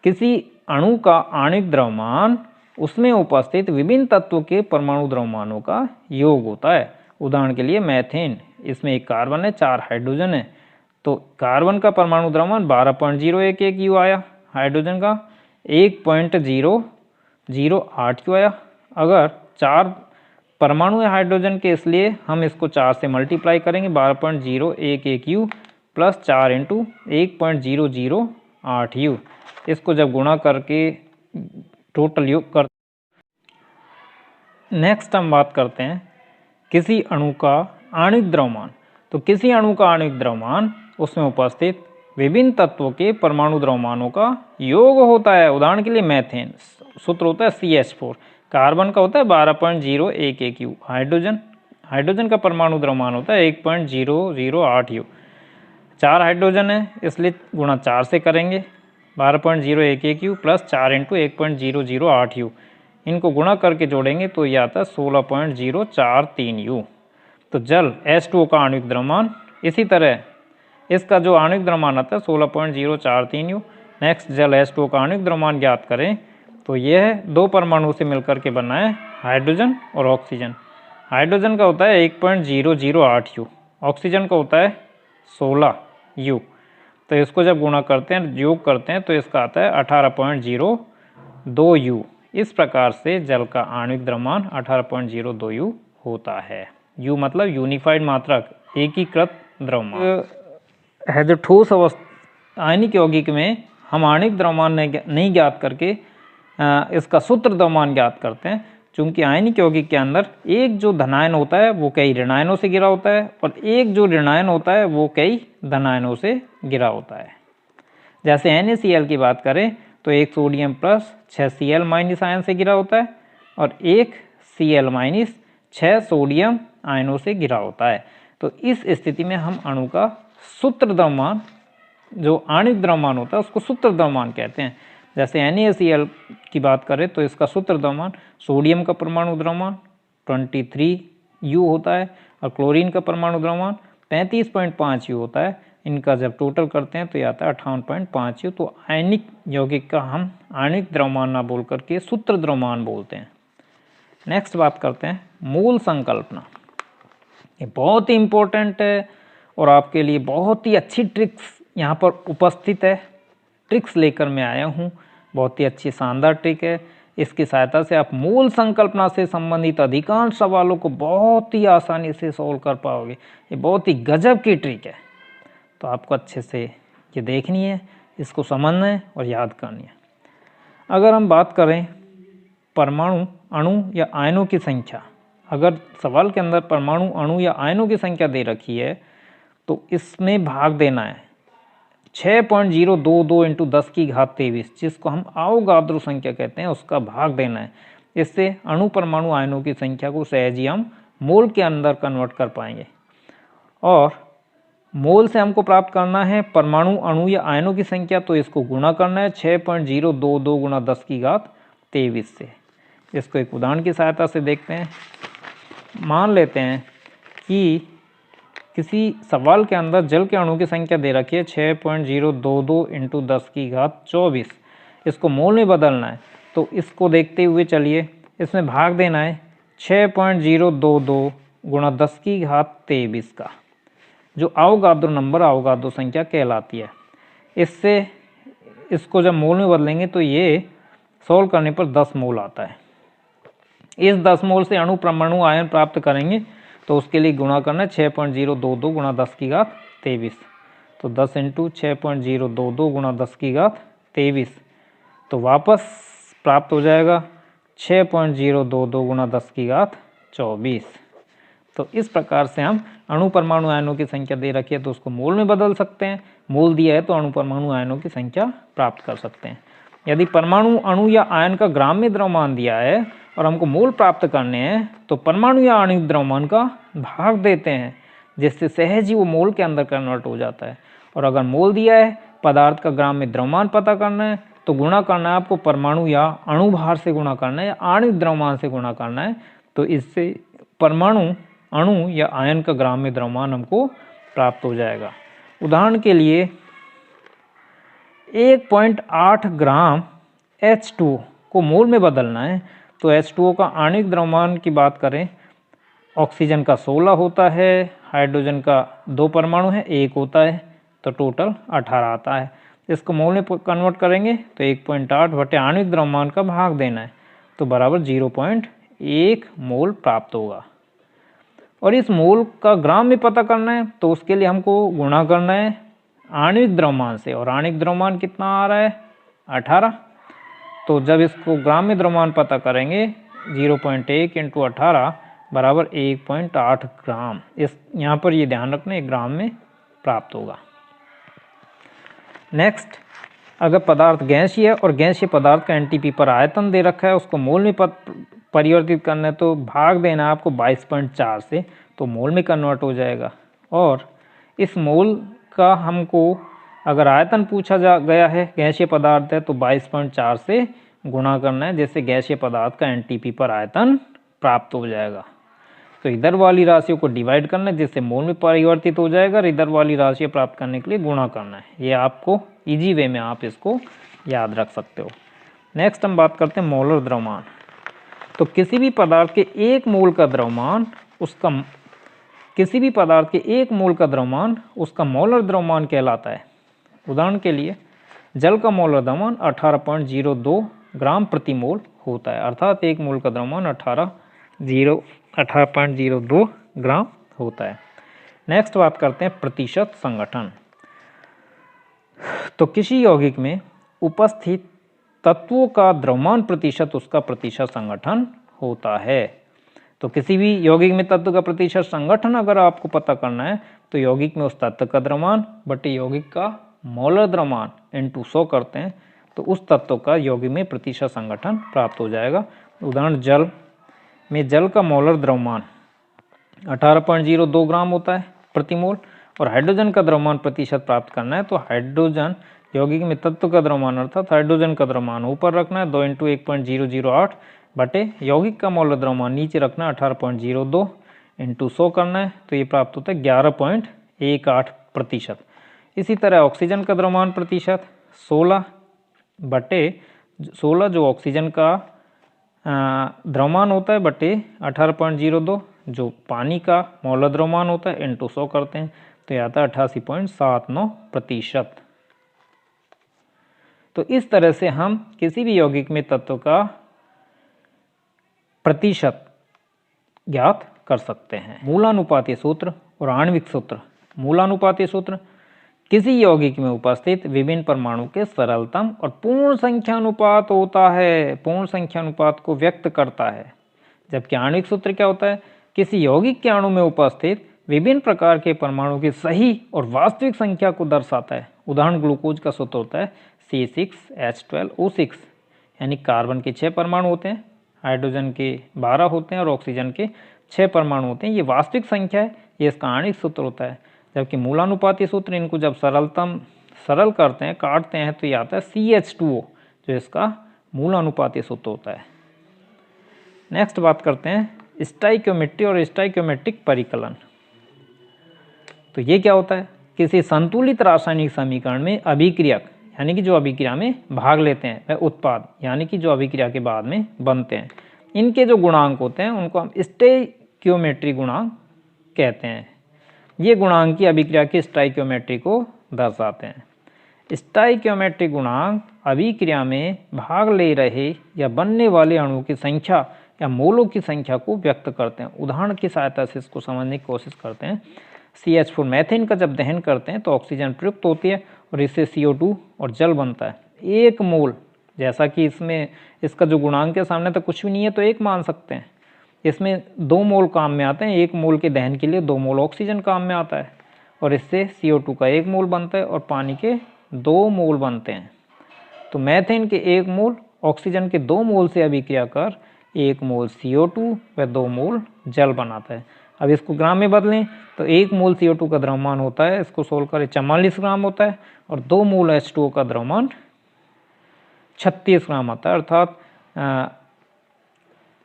किसी अणु का आणविक द्रव्यमान उसमें उपस्थित विभिन्न तत्वों के परमाणु द्रव्यमानों का योग होता है। उदाहरण के लिए मैथेन, इसमें एक कार्बन है 4 हाइड्रोजन है, तो कार्बन का परमाणु द्रव्यमान 12.011U आया, हाइड्रोजन का 1.008U आया। अगर 4 परमाणु है हाइड्रोजन के, इसलिए हम इसको 4 से मल्टीप्लाई करेंगे, 12.011U प्लस 4 × 1.008U। इसको जब गुणा करके टोटल योग कर। नेक्स्ट हम बात करते हैं किसी अणु का आणविक द्रव्यमान। तो किसी अणु का आणविक द्रव्यमान उसमें उपस्थित विभिन्न तत्वों के परमाणु द्रव्यमानों का योग होता है। उदाहरण के लिए मैथेन, सूत्र होता है CH4, कार्बन का होता है 12.011U, हाइड्रोजन का परमाणु द्रव्यमान होता है 1.008U। 4 हाइड्रोजन है इसलिए गुणा 4 से करेंगे, 12.011U प्लस 4 × 1.008U। इनको गुणा करके जोड़ेंगे तो यह आता है 16.043U। तो जल H2O का आणविक द्रव्यमान, इसी तरह इसका जो आणविक द्रव्यमान आता है 16.043U। नेक्स्ट जल H2O का आणविक द्रव्यमान ज्ञात करें तो यह 2 परमाणु से मिलकर के बना है हाइड्रोजन और ऑक्सीजन। हाइड्रोजन का होता है 1.008U, ऑक्सीजन का होता है 16U। तो इसको जब गुणा करते हैं, योग करते हैं तो इसका आता है 18.02U। इस प्रकार से जल का आणविक द्रव्यमान 18.02U होता है। U मतलब यूनिफाइड मात्रक, एकीकृत द्रव्यमान है। जो ठोस अवस्था आयनिक यौगिक में हम आणविक द्रव्यमान नहीं ज्ञात करके इसका सूत्र द्रव्यमान ज्ञात करते हैं, चूंकि आयनिक यौगिक के अंदर एक जो धनायन होता है वो कई ऋणायनों से घिरा होता है और एक जो ऋणायन होता है वो कई धनायनों से घिरा होता है। जैसे NaCl की बात करें तो एक सोडियम प्लस 6Cl- आयन से घिरा होता है और एक Cl- 6 सोडियम आयनों से घिरा होता है। तो इस स्थिति में हम अणु का सूत्र द्रव्यमान, जो आणविक द्रव्यमान होता है उसको सूत्र द्रव्यमान कहते हैं। जैसे NaCl की बात करें तो इसका सूत्र द्रव्यमान, सोडियम का परमाणु द्रव्यमान 23U होता है और क्लोरीन का परमाणु द्रव्यमान 35.5U होता है। इनका जब टोटल करते हैं तो यह आता है 58.5U। तो आयनिक यौगिक का हम आणविक द्रव्यमान ना बोल करके सूत्र द्रव्यमान बोलते हैं। नेक्स्ट बात करते हैं मोल संकल्पना। ये बहुत ही इम्पोर्टेंट है और आपके लिए बहुत ही अच्छी ट्रिक्स यहाँ पर उपस्थित है। ट्रिक्स लेकर मैं आया हूँ, बहुत ही अच्छी शानदार ट्रिक है। इसकी सहायता से आप मोल संकल्पना से संबंधित अधिकांश सवालों को बहुत ही आसानी से सॉल्व कर पाओगे। ये बहुत ही गजब की ट्रिक है, तो आपको अच्छे से ये देखनी है, इसको समझना है और याद करनी है। अगर हम बात करें परमाणु, अणु या आयनों की संख्या, अगर सवाल के अंदर परमाणु, अणु या आयनों की संख्या दे रखी है तो इसमें भाग देना है 6.022 × 10⁻23, जिसको हम अवोगाद्रो संख्या कहते हैं, उसका भाग देना है। इससे अणु, परमाणु, आयनों की संख्या को सहज ही हम मोल के अंदर कन्वर्ट कर पाएंगे। और मोल से हमको प्राप्त करना है परमाणु, अणु या आयनों की संख्या, तो इसको गुणा करना है 6.022 × 10⁻23 से। इसको एक उदाहरण की सहायता से देखते हैं। मान लेते हैं कि किसी सवाल के अंदर जल के अणु की संख्या दे रखी है 6.022 × 10⁻24। इसको मोल में बदलना है तो इसको देखते हुए चलिए इसमें भाग देना है 6.022 गुणा 10 की घात 23 का, जो अवगाद्रो नंबर अवगाद्रो संख्या कहलाती है। इससे इसको जब मोल में बदलेंगे तो ये सोल्व करने पर 10 मोल आता है। इस 10 मोल से अणु परमाणु आयन प्राप्त करेंगे तो उसके लिए गुणा करना है 6.022 गुणा 10 की घात 23। तो 10 इंटू 6.022 गुणा 10 की घात 23, तो वापस प्राप्त हो जाएगा 6.022 गुणा 10 की घात 24। तो इस प्रकार से हम अणु परमाणु आयनों की संख्या दे रखी है तो उसको मोल में बदल सकते हैं, मोल दिया है तो अणु परमाणु आयनों की संख्या प्राप्त कर सकते हैं। यदि परमाणु अणु या आयन का ग्राम में द्रव्यमान दिया है और हमको मोल प्राप्त करने हैं तो परमाणु या आणविक द्रव्यमान का भाग देते हैं, जिससे सहज ही वो मोल के अंदर कन्वर्ट हो जाता है। और अगर मोल दिया है, पदार्थ का ग्राम में द्रव्यमान पता करना है तो गुणा करना है आपको परमाणु या अणु भार से गुणा करना है या आणविक द्रव्यमान से गुणा करना है, तो इससे परमाणु अणु या आयन का ग्राम में द्रव्यमान हमको प्राप्त हो जाएगा। उदाहरण के लिए 1.8 ग्राम H2O को मोल में बदलना है तो H2O का आणविक द्रव्यमान की बात करें, ऑक्सीजन का 16 होता है, हाइड्रोजन का 2 परमाणु है 1 होता है, तो टोटल 18 आता है। इसको मोल में कन्वर्ट करेंगे तो 1.8 बटे आणविक द्रव्यमान का भाग देना है तो बराबर 0.1 मोल प्राप्त होगा। और इस मोल का ग्राम में पता करना है तो उसके लिए हमको गुणा करना है आणविक द्रव्यमान से, और आणविक द्रव्यमान कितना आ रहा है 18। तो जब इसको ग्राम में द्रव्यमान पता करेंगे 0.1 इंटू 18 बराबर 1.8 ग्राम। इस यहाँ पर ये ध्यान रखना है ग्राम में प्राप्त होगा। नेक्स्ट, अगर पदार्थ गैसीय है और गैसीय पदार्थ का एनटीपी पर आयतन दे रखा है, उसको मोल में परिवर्तित करना है तो भाग देना है आपको 22.4 से, तो मोल में कन्वर्ट हो जाएगा। और इस मोल का हमको अगर आयतन पूछा गया है, गैसीय पदार्थ है तो 22.4 से गुणा करना है, जिससे गैसीय पदार्थ का एनटीपी पर आयतन प्राप्त हो जाएगा। तो इधर वाली राशियों को डिवाइड करना है जिससे मोल में परिवर्तित हो जाएगा, और इधर वाली राशियाँ प्राप्त करने के लिए गुणा करना है। ये आपको इजी वे में आप इसको याद रख सकते हो। नेक्स्ट हम बात करते हैं मोलर द्रव्यमान। तो किसी भी पदार्थ के 1 मोल का द्रव्यमान उसका मोलर द्रव्यमान कहलाता है। उदाहरण के लिए जल का मोलर द्रव्यमान 18.02 ग्राम प्रति मोल होता है, अर्थात 1 मोल का द्रव्यमान 18.02 ग्राम होता है। नेक्स्ट बात करते हैं प्रतिशत संगठन। तो किसी यौगिक में उपस्थित तत्वों का द्रव्यमान प्रतिशत उसका प्रतिशत संगठन होता है। तो किसी भी यौगिक में तत्व का प्रतिशत संगठन अगर आपको पता करना है तो यौगिक में उस तत्व का द्रव्यमान बटे यौगिक का मोलर द्रव्यमान इनटू 100 करते हैं तो उस तत्व का यौगिक में प्रतिशत संगठन प्राप्त हो जाएगा। उदाहरण जल में जल का मोलर द्रव्यमान 18.02 ग्राम होता है प्रति मोल, और हाइड्रोजन का द्रव्यमान प्रतिशत प्राप्त करना है तो हाइड्रोजन यौगिक में तत्व का द्रव्यमान अर्थात हाइड्रोजन का द्रव्यमान ऊपर रखना है 2 इंटू 1.008 बटे यौगिक का मोलर द्रव्यमान नीचे रखना है 18.02 इंटू 100 करना है तो ये प्राप्त होता है 11.18%। इसी तरह ऑक्सीजन का द्रव्यमान प्रतिशत 16 बटे 16 जो ऑक्सीजन का द्रव्यमान होता है बटे 18.02 जो पानी का मोलर द्रव्यमान होता है इंटू 100 करते हैं तो यह आता है 88.79%। तो इस तरह से हम किसी भी यौगिक में तत्व का प्रतिशत ज्ञात कर सकते हैं। मूलानुपाती सूत्र और आणविक सूत्र। मूलानुपाती सूत्र किसी यौगिक में उपस्थित विभिन्न परमाणु के सरलतम और पूर्ण संख्या अनुपात होता है, पूर्ण संख्या अनुपात को व्यक्त करता है। जबकि आणविक सूत्र क्या होता है, किसी यौगिक के अणु में उपस्थित विभिन्न प्रकार के परमाणु की सही और वास्तविक संख्या को दर्शाता है। उदाहरण ग्लूकोज का सूत्र होता है C6H12O6, यानी कार्बन के 6 परमाणु होते हैं, हाइड्रोजन के 12 होते हैं और ऑक्सीजन के 6 परमाणु होते हैं। ये वास्तविक संख्या है, ये इसका आणविक सूत्र होता है। जबकि मूलानुपाती सूत्र इनको जब सरल करते हैं, काटते हैं तो ये आता है CH2O जो इसका मूलानुपाती सूत्र होता है। नेक्स्ट बात करते हैं स्टाइक्योमेट्री और स्टाइक्योमेट्रिक परिकलन। तो ये क्या होता है, किसी संतुलित रासायनिक समीकरण में अभिक्रियक यानी कि जो अभिक्रिया में भाग लेते हैं, वह उत्पाद यानी कि जो अभिक्रिया के बाद में बनते हैं, इनके जो गुणांक होते हैं उनको हम स्टोइकियोमेट्री गुणांक कहते हैं। ये गुणांक की अभिक्रिया की स्टोइकियोमेट्री को दर्शाते हैं। स्टोइकियोमेट्री गुणांक अभिक्रिया में भाग ले रहे या बनने वाले अणुओं की संख्या या मोलों की संख्या को व्यक्त करते हैं। उदाहरण की सहायता से इसको समझने की कोशिश करते हैं। CH4 मीथेन का जब दहन करते हैं तो ऑक्सीजन प्रयुक्त होती है और इससे CO2 और जल बनता है। 1 मोल, जैसा कि इसमें इसका जो गुणांक है सामने तो कुछ भी नहीं है तो 1 मान सकते हैं। इसमें 2 मोल काम में आते हैं। 1 मोल के दहन के लिए 2 मोल ऑक्सीजन काम में आता है और इससे CO2 का 1 मोल बनता है और पानी के 2 मोल बनते हैं। तो मीथेन के 1 मोल ऑक्सीजन के 2 मोल से अभिक्रिया कर 1 मोल CO2 व 2 मोल जल बनाता है। अब इसको ग्राम में बदलें तो 1 मोल CO2 का द्रव्यमान होता है, इसको सोल्व करें 44 ग्राम होता है, और 2 मोल H2O का द्रव्यमान 36 ग्राम आता है। अर्थात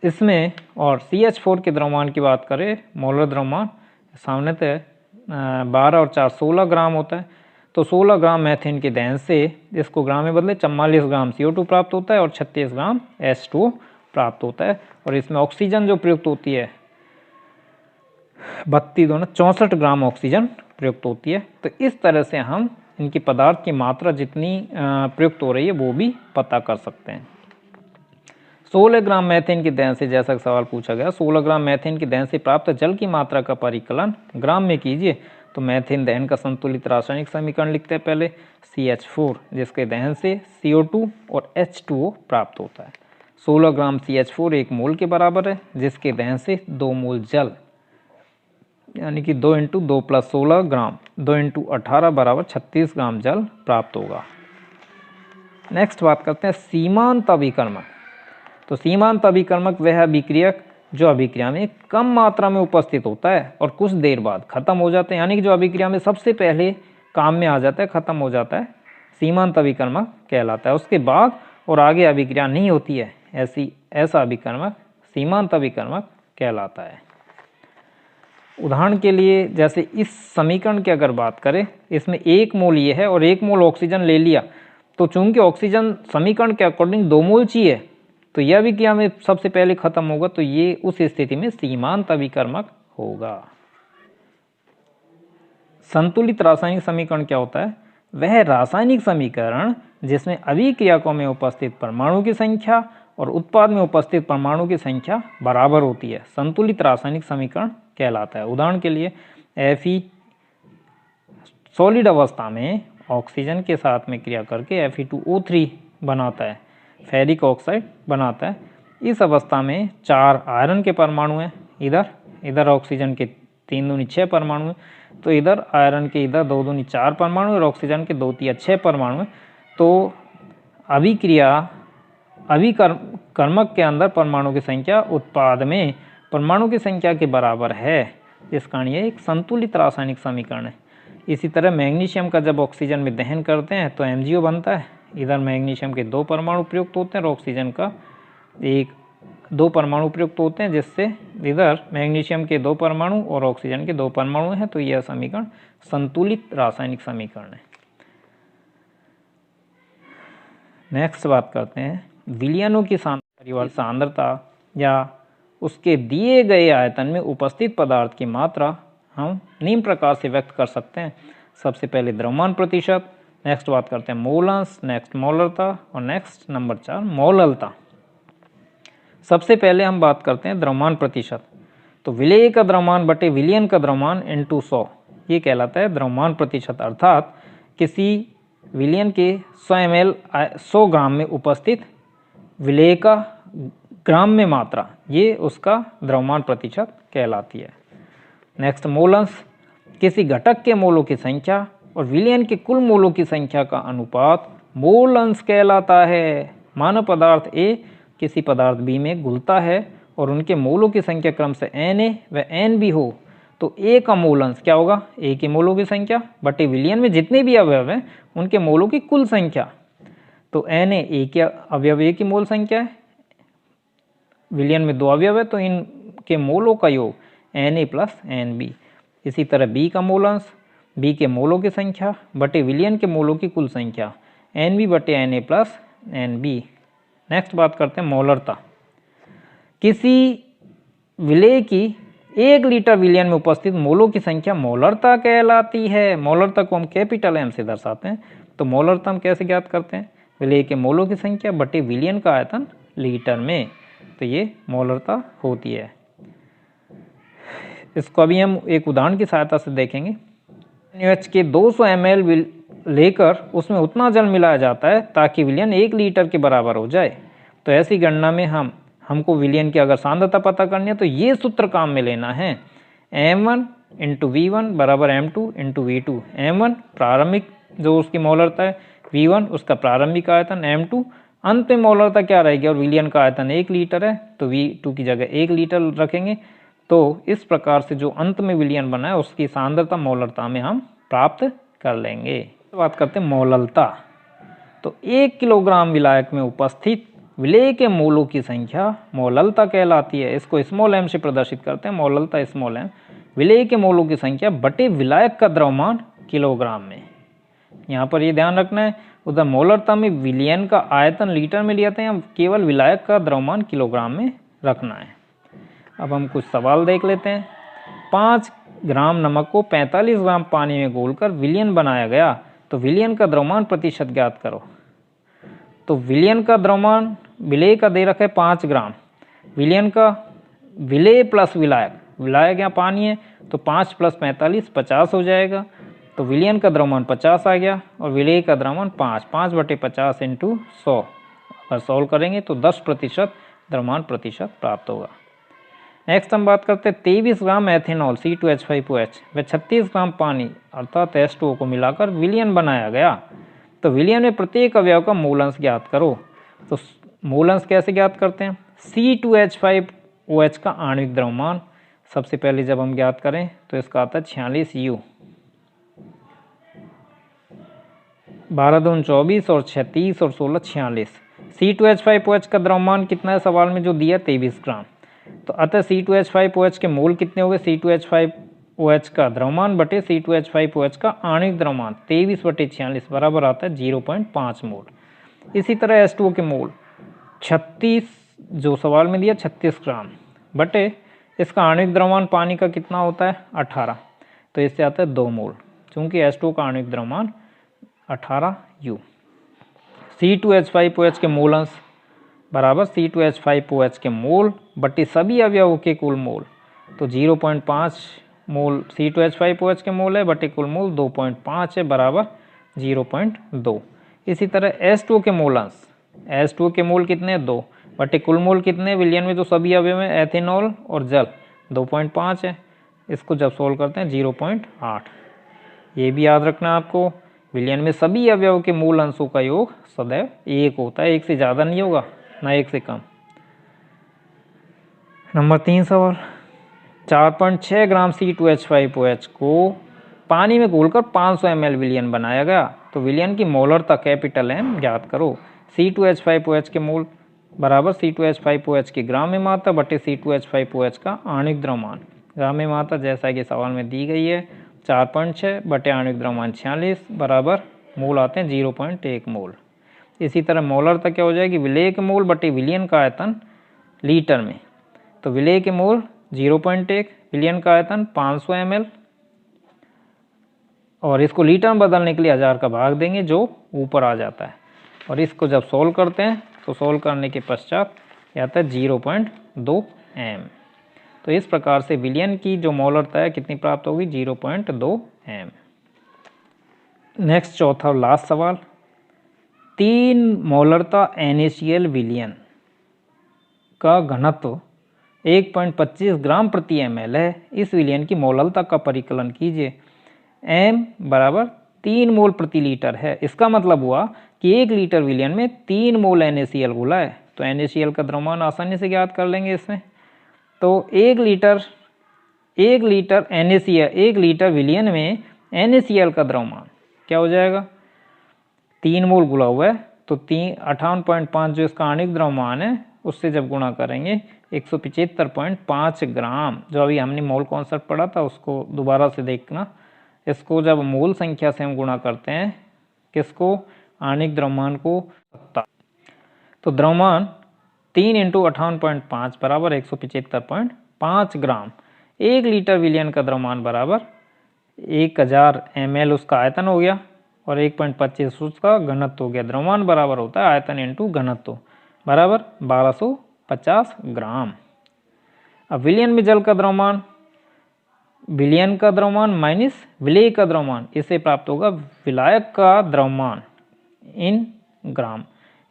इसमें और CH4 के द्रव्यमान की बात करें, मोलर द्रव्यमान सामने तो 12 और 4 16 ग्राम होता है। तो 16 ग्राम मीथेन के दहन से इसको ग्राम में बदले 44 ग्राम CO2 प्राप्त होता है और 36 ग्राम H2O प्राप्त होता है। और इसमें ऑक्सीजन जो प्रयुक्त होती है 64 ग्राम ऑक्सीजन प्रयुक्त होती है। तो इस तरह से हम इनकी पदार्थ की मात्रा जितनी प्रयुक्त हो रही है वो भी पता कर सकते हैं। 16 ग्राम मीथेन के दहन से, जैसा सवाल पूछा गया, 16 ग्राम मीथेन के दहन से प्राप्त जल की मात्रा का परिकलन ग्राम में कीजिए। तो मीथेन दहन का संतुलित रासायनिक समीकरण लिखते हैं पहले, CH4 जिसके दहन से CO2 और H2O प्राप्त होता है। 16 ग्राम CH4 1 मोल के बराबर है, जिसके दहन से 2 मोल जल यानी कि 2 × 2 + 16 ग्राम 2 × 18 बराबर 36 ग्राम जल प्राप्त होगा। नेक्स्ट बात करते हैं सीमांत अभिकर्मक। तो सीमांत अभिकर्मक वह अभिक्रियक जो अभिक्रिया में कम मात्रा में उपस्थित होता है और कुछ देर बाद खत्म हो जाता है, यानी कि जो अभिक्रिया में सबसे पहले काम में आ जाता है, खत्म हो जाता है, सीमांत अभिकर्मक कहलाता है। उसके बाद और आगे अभिक्रिया नहीं होती है, ऐसा अभिकर्मक सीमांत अभिकर्मक कहलाता है। उदाहरण के लिए जैसे इस समीकरण की अगर बात करें, इसमें 1 मोल ये है और 1 मोल ऑक्सीजन ले लिया, तो चूंकि ऑक्सीजन समीकरण के अकॉर्डिंग 2 मोल चाहिए, तो यह अभिक्रिया में सबसे पहले खत्म होगा, तो ये उस स्थिति में सीमांत अभिकर्मक होगा। संतुलित रासायनिक समीकरण क्या होता है? वह रासायनिक समीकरण जिसमें अभिक्रियकों में उपस्थित परमाणु की संख्या और उत्पाद में उपस्थित परमाणु की संख्या बराबर होती है, संतुलित रासायनिक समीकरण कहलाता है। उदाहरण के लिए Fe सॉलिड अवस्था में ऑक्सीजन के साथ में क्रिया करके Fe2O3 बनाता है, फेरिक ऑक्साइड बनाता है। इस अवस्था में 4 आयरन के परमाणु हैं, इधर ऑक्सीजन के 3 दूनी 6 परमाणु हैं, तो इधर आयरन के 2 दूनी 4 परमाणु और ऑक्सीजन के 2 तिया 6 परमाणु हैं। तो अभिकर्मक के अंदर परमाणु की संख्या उत्पाद में परमाणु की संख्या के बराबर है, इस कारण ये एक संतुलित रासायनिक समीकरण है। इसी तरह मैग्नीशियम का जब ऑक्सीजन में दहन करते हैं तो MgO बनता है। इधर मैग्नीशियम के 2 परमाणु प्रयुक्त होते हैं और ऑक्सीजन का 2 परमाणु प्रयुक्त होते हैं, जिससे इधर मैग्नीशियम के 2 परमाणु और ऑक्सीजन के 2 परमाणु हैं। तो यह समीकरण संतुलित रासायनिक समीकरण है। नेक्स्ट बात करते हैं विलयनों की सांद्रता या उसके दिए गए आयतन में उपस्थित पदार्थ की मात्रा हम निम्न प्रकार से व्यक्त कर सकते हैं। सबसे पहले द्रव्यमान प्रतिशत, नेक्स्ट बात करते हैं मोलंस, नेक्स्ट मोलरता और नेक्स्ट नंबर 4 मोललता। सबसे पहले हम बात करते हैं द्रव्यमान प्रतिशत। तो विलेय का द्रव्यमान बटे विलयन का द्रव्यमान × 100, ये कहलाता है द्रव्यमान प्रतिशत। अर्थात किसी विलयन के 100 ml 100 ग्राम में उपस्थित विलेय का ग्राम में मात्रा, ये उसका द्रव्यमान प्रतिशत कहलाती है। नेक्स्ट मोलंस, किसी घटक के मोलों की संख्या और विलयन के कुल मोलों की संख्या का अनुपात मोलंस कहलाता है। मानो पदार्थ A किसी पदार्थ B में घुलता है और उनके मोलों की संख्या क्रम से Na व Nb हो, तो A का मोलंस क्या होगा? A के मोलों की संख्या बटे विलयन में जितने भी अवयव हैं उनके मोलों की कुल संख्या। तो Na A के अवयव A की मोल संख्या है, विलयन में 2 अवयव है तो इनके मोलों का योग Na + Nb। इसी तरह B का मोलंस, B के मोलों की संख्या बटे विलयन के मोलों की कुल संख्या NB/Na+NB। नेक्स्ट बात करते हैं मोलरता। किसी विलेय की 1 लीटर विलयन में उपस्थित मोलों की संख्या मोलरता कहलाती है। मोलरता को हम कैपिटल M से दर्शाते हैं। तो मोलरता हम कैसे ज्ञात करते हैं? विलेय के मोलों की संख्या बटे विलयन का आयतन लीटर में, तो ये मोलरता होती है। इसको अभी हम एक उदाहरण की सहायता से देखेंगे। NaOH के 200 ml लेकर उसमें उतना जल मिलाया जाता है ताकि विलयन 1 लीटर के बराबर हो जाए। तो ऐसी गणना में हमको विलयन की अगर सांद्रता पता करनी है तो ये सूत्र काम में लेना है। M1 × V1 बराबर M2 × V2। M1 प्रारंभिक जो उसकी मोलरता है, V1 उसका प्रारंभिक आयतन, M2 अंत में मोलरता क्या रहेगी, और विलयन का आयतन 1 लीटर है तो V2 की जगह 1 लीटर रखेंगे। तो इस प्रकार से जो अंत में विलयन बना है उसकी सांद्रता मोलरता में हम प्राप्त कर लेंगे। बात करते हैं मोललता। तो 1 किलोग्राम विलायक में उपस्थित विलेय के मोलों की संख्या मोललता कहलाती है। इसको स्मॉल m से प्रदर्शित करते हैं, मोललता स्मॉल m। विलेय के मोलों की संख्या बटे विलायक का द्रव्यमान किलोग्राम में। यहाँ पर ये ध्यान रखना है, उधर मोलरता में विलयन का आयतन लीटर में लिया था, या केवल विलायक का द्रव्यमान किलोग्राम में रखना है। अब हम कुछ सवाल देख लेते हैं। 5 ग्राम नमक को 45 ग्राम पानी में घोलकर विलयन बनाया गया, तो विलयन का द्रव्यमान प्रतिशत ज्ञात करो। तो विलयन का द्रव्यमान विलेय का दे रखा है 5 ग्राम, विलयन का विलेय प्लस विलायक, विलायक यहाँ पानी है तो 5 + 45 50 हो जाएगा। तो विलयन का द्रव्यमान 50 आ गया और विलेय का द्रव्यमान 5/50 × 100। अगर सॉल्व करेंगे तो 10% द्रव्यमान प्रतिशत प्राप्त होगा। नेक्स्ट हम बात करते हैं 23 ग्राम एथेनॉल C2H5OH व 36 ग्राम पानी अर्थात H2O को मिलाकर विलयन बनाया गया, तो विलयन में प्रत्येक अवयव का मूलांश ज्ञात करो। तो मूलांश कैसे ज्ञात करते हैं? C2H5OH का आणविक द्रव्यमान सबसे पहले जब हम ज्ञात करें तो इसका आता है 46 U, 12 दूनी 24 और 36 और 16 46। C2H5OH का द्रव्यमान कितना है सवाल में जो दिया 23 ग्राम। तो अतः C2H5OH के मोल कितने हो गए? C2H5OH का द्रव्यमान बटे C2H5OH का आणविक द्रव्यमान 23/46 बराबर आता है 0.5 मोल। इसी तरह H2O के मोल 36 जो सवाल में दिया 36 ग्राम बटे इसका आणविक द्रव्यमान पानी का कितना होता है 18, तो इससे आता है 2 मोल, चूँकि H2O का आणविक द्रव्यमान 18 U। C2H5OH के मूलांश बराबर C2H5OH के मोल बटे सभी अवयवों के कुल मोल, तो 0.5 मोल C2H5OH के मोल है बटे कुल मोल 2.5 है बराबर 0.2। इसी तरह H2O के मूलांश, H2O के मोल कितने हैं 2 बटे कुल मोल कितने विलयन में जो सभी अवयव हैं एथेनॉल और जल 2.5 है। इसको जब सोल्व करते हैं 0.8। ये भी याद रखना है आपको, विलयन में सभी अवयव के मूल अंशों का योग सदैव 1 होता है, 1 से ज़्यादा नहीं होगा ना 1 से कम। नंबर 3 सवाल, 4.6 ग्राम C2H5OH को पानी में घोलकर 500 ml विलयन बनाया गया, तो विलयन की मोलरता कैपिटल M ज्ञात करो। C2H5OH के मोल बराबर C2H5OH की ग्राम में मात्रा बटे C2H5OH का आणविक द्रव्यमान। ग्राम में मात्रा जैसा कि सवाल में दी गई है 4.6 बटे आणविक द्रव्यमान 46 बराबर मोल आते हैं 0.1 मोल। इसी तरह मोलरता क्या हो जाएगी? विलेय के मोल बटे विलयन का आयतन लीटर में, तो विलेय के मोल 0.1, विलयन का आयतन 500 ml और इसको लीटर में बदलने के लिए 1000 का भाग देंगे जो ऊपर आ जाता है, और इसको जब सोल्व करते हैं तो सोल्व करने के पश्चात आता है 0.2 m। तो इस प्रकार से विलयन की जो मोलरता है कितनी प्राप्त होगी 0.2 m। नेक्स्ट चौथा और लास्ट सवाल, 3 मोलरता NaCl विलयन का घनत्व 1.25 ग्राम प्रति ml है। इस विलयन की मोललता का परिकलन कीजिए। m बराबर 3 मोल प्रति लीटर है। इसका मतलब हुआ कि 1 लीटर विलयन में 3 मोल NaCl घुला है, तो NaCl का द्रव्यमान आसानी से ज्ञात कर लेंगे इसमें। तो 1 लीटर NaCl, 1 लीटर विलयन में NaCl का द्रव्यमान क्या हो जाएगा? 3 मोल घुला हुआ है तो 58.5 जो इसका आणविक द्रव्यमान है उससे जब गुणा करेंगे 175.5 ग्राम, जो अभी हमने मोल कॉन्सेप्ट पढ़ा था उसको दोबारा से देखना। इसको जब मोल संख्या से हम गुणा करते हैं किसको? आणिक द्रव्यमान को सकता। तो द्रव्यमान 3 × 58.5 बराबर 175.5 ग्राम। 1 लीटर विलयन का द्रव्यमान बराबर 1000 ml उसका आयतन हो गया और 1.25 उसका घनत्व हो गया। द्रव्यमान बराबर होता है आयतन इंटू घनत्व बराबर 1250 ग्राम। अब विलयन में जल का द्रव्यमान, विलयन का द्रव्यमान माइनस विलेय का द्रव्यमान, इससे प्राप्त होगा विलायक का द्रव्यमान इन ग्राम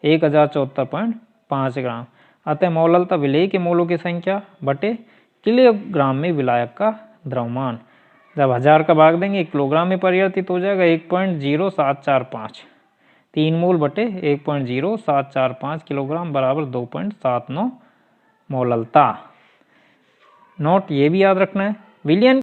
1074.5 ग्राम। अतः मौललता विलेय के मोलों की संख्या बटे किलोग्राम में विलायक का द्रव्यमान। जब 1000 का भाग देंगे किलोग्राम में परिवर्तित हो जाएगा 1.0745। 3 मोल बटे 1.0745 किलोग्राम बराबर 2.79 मौललता। नोट ये भी याद रखना है, विलयन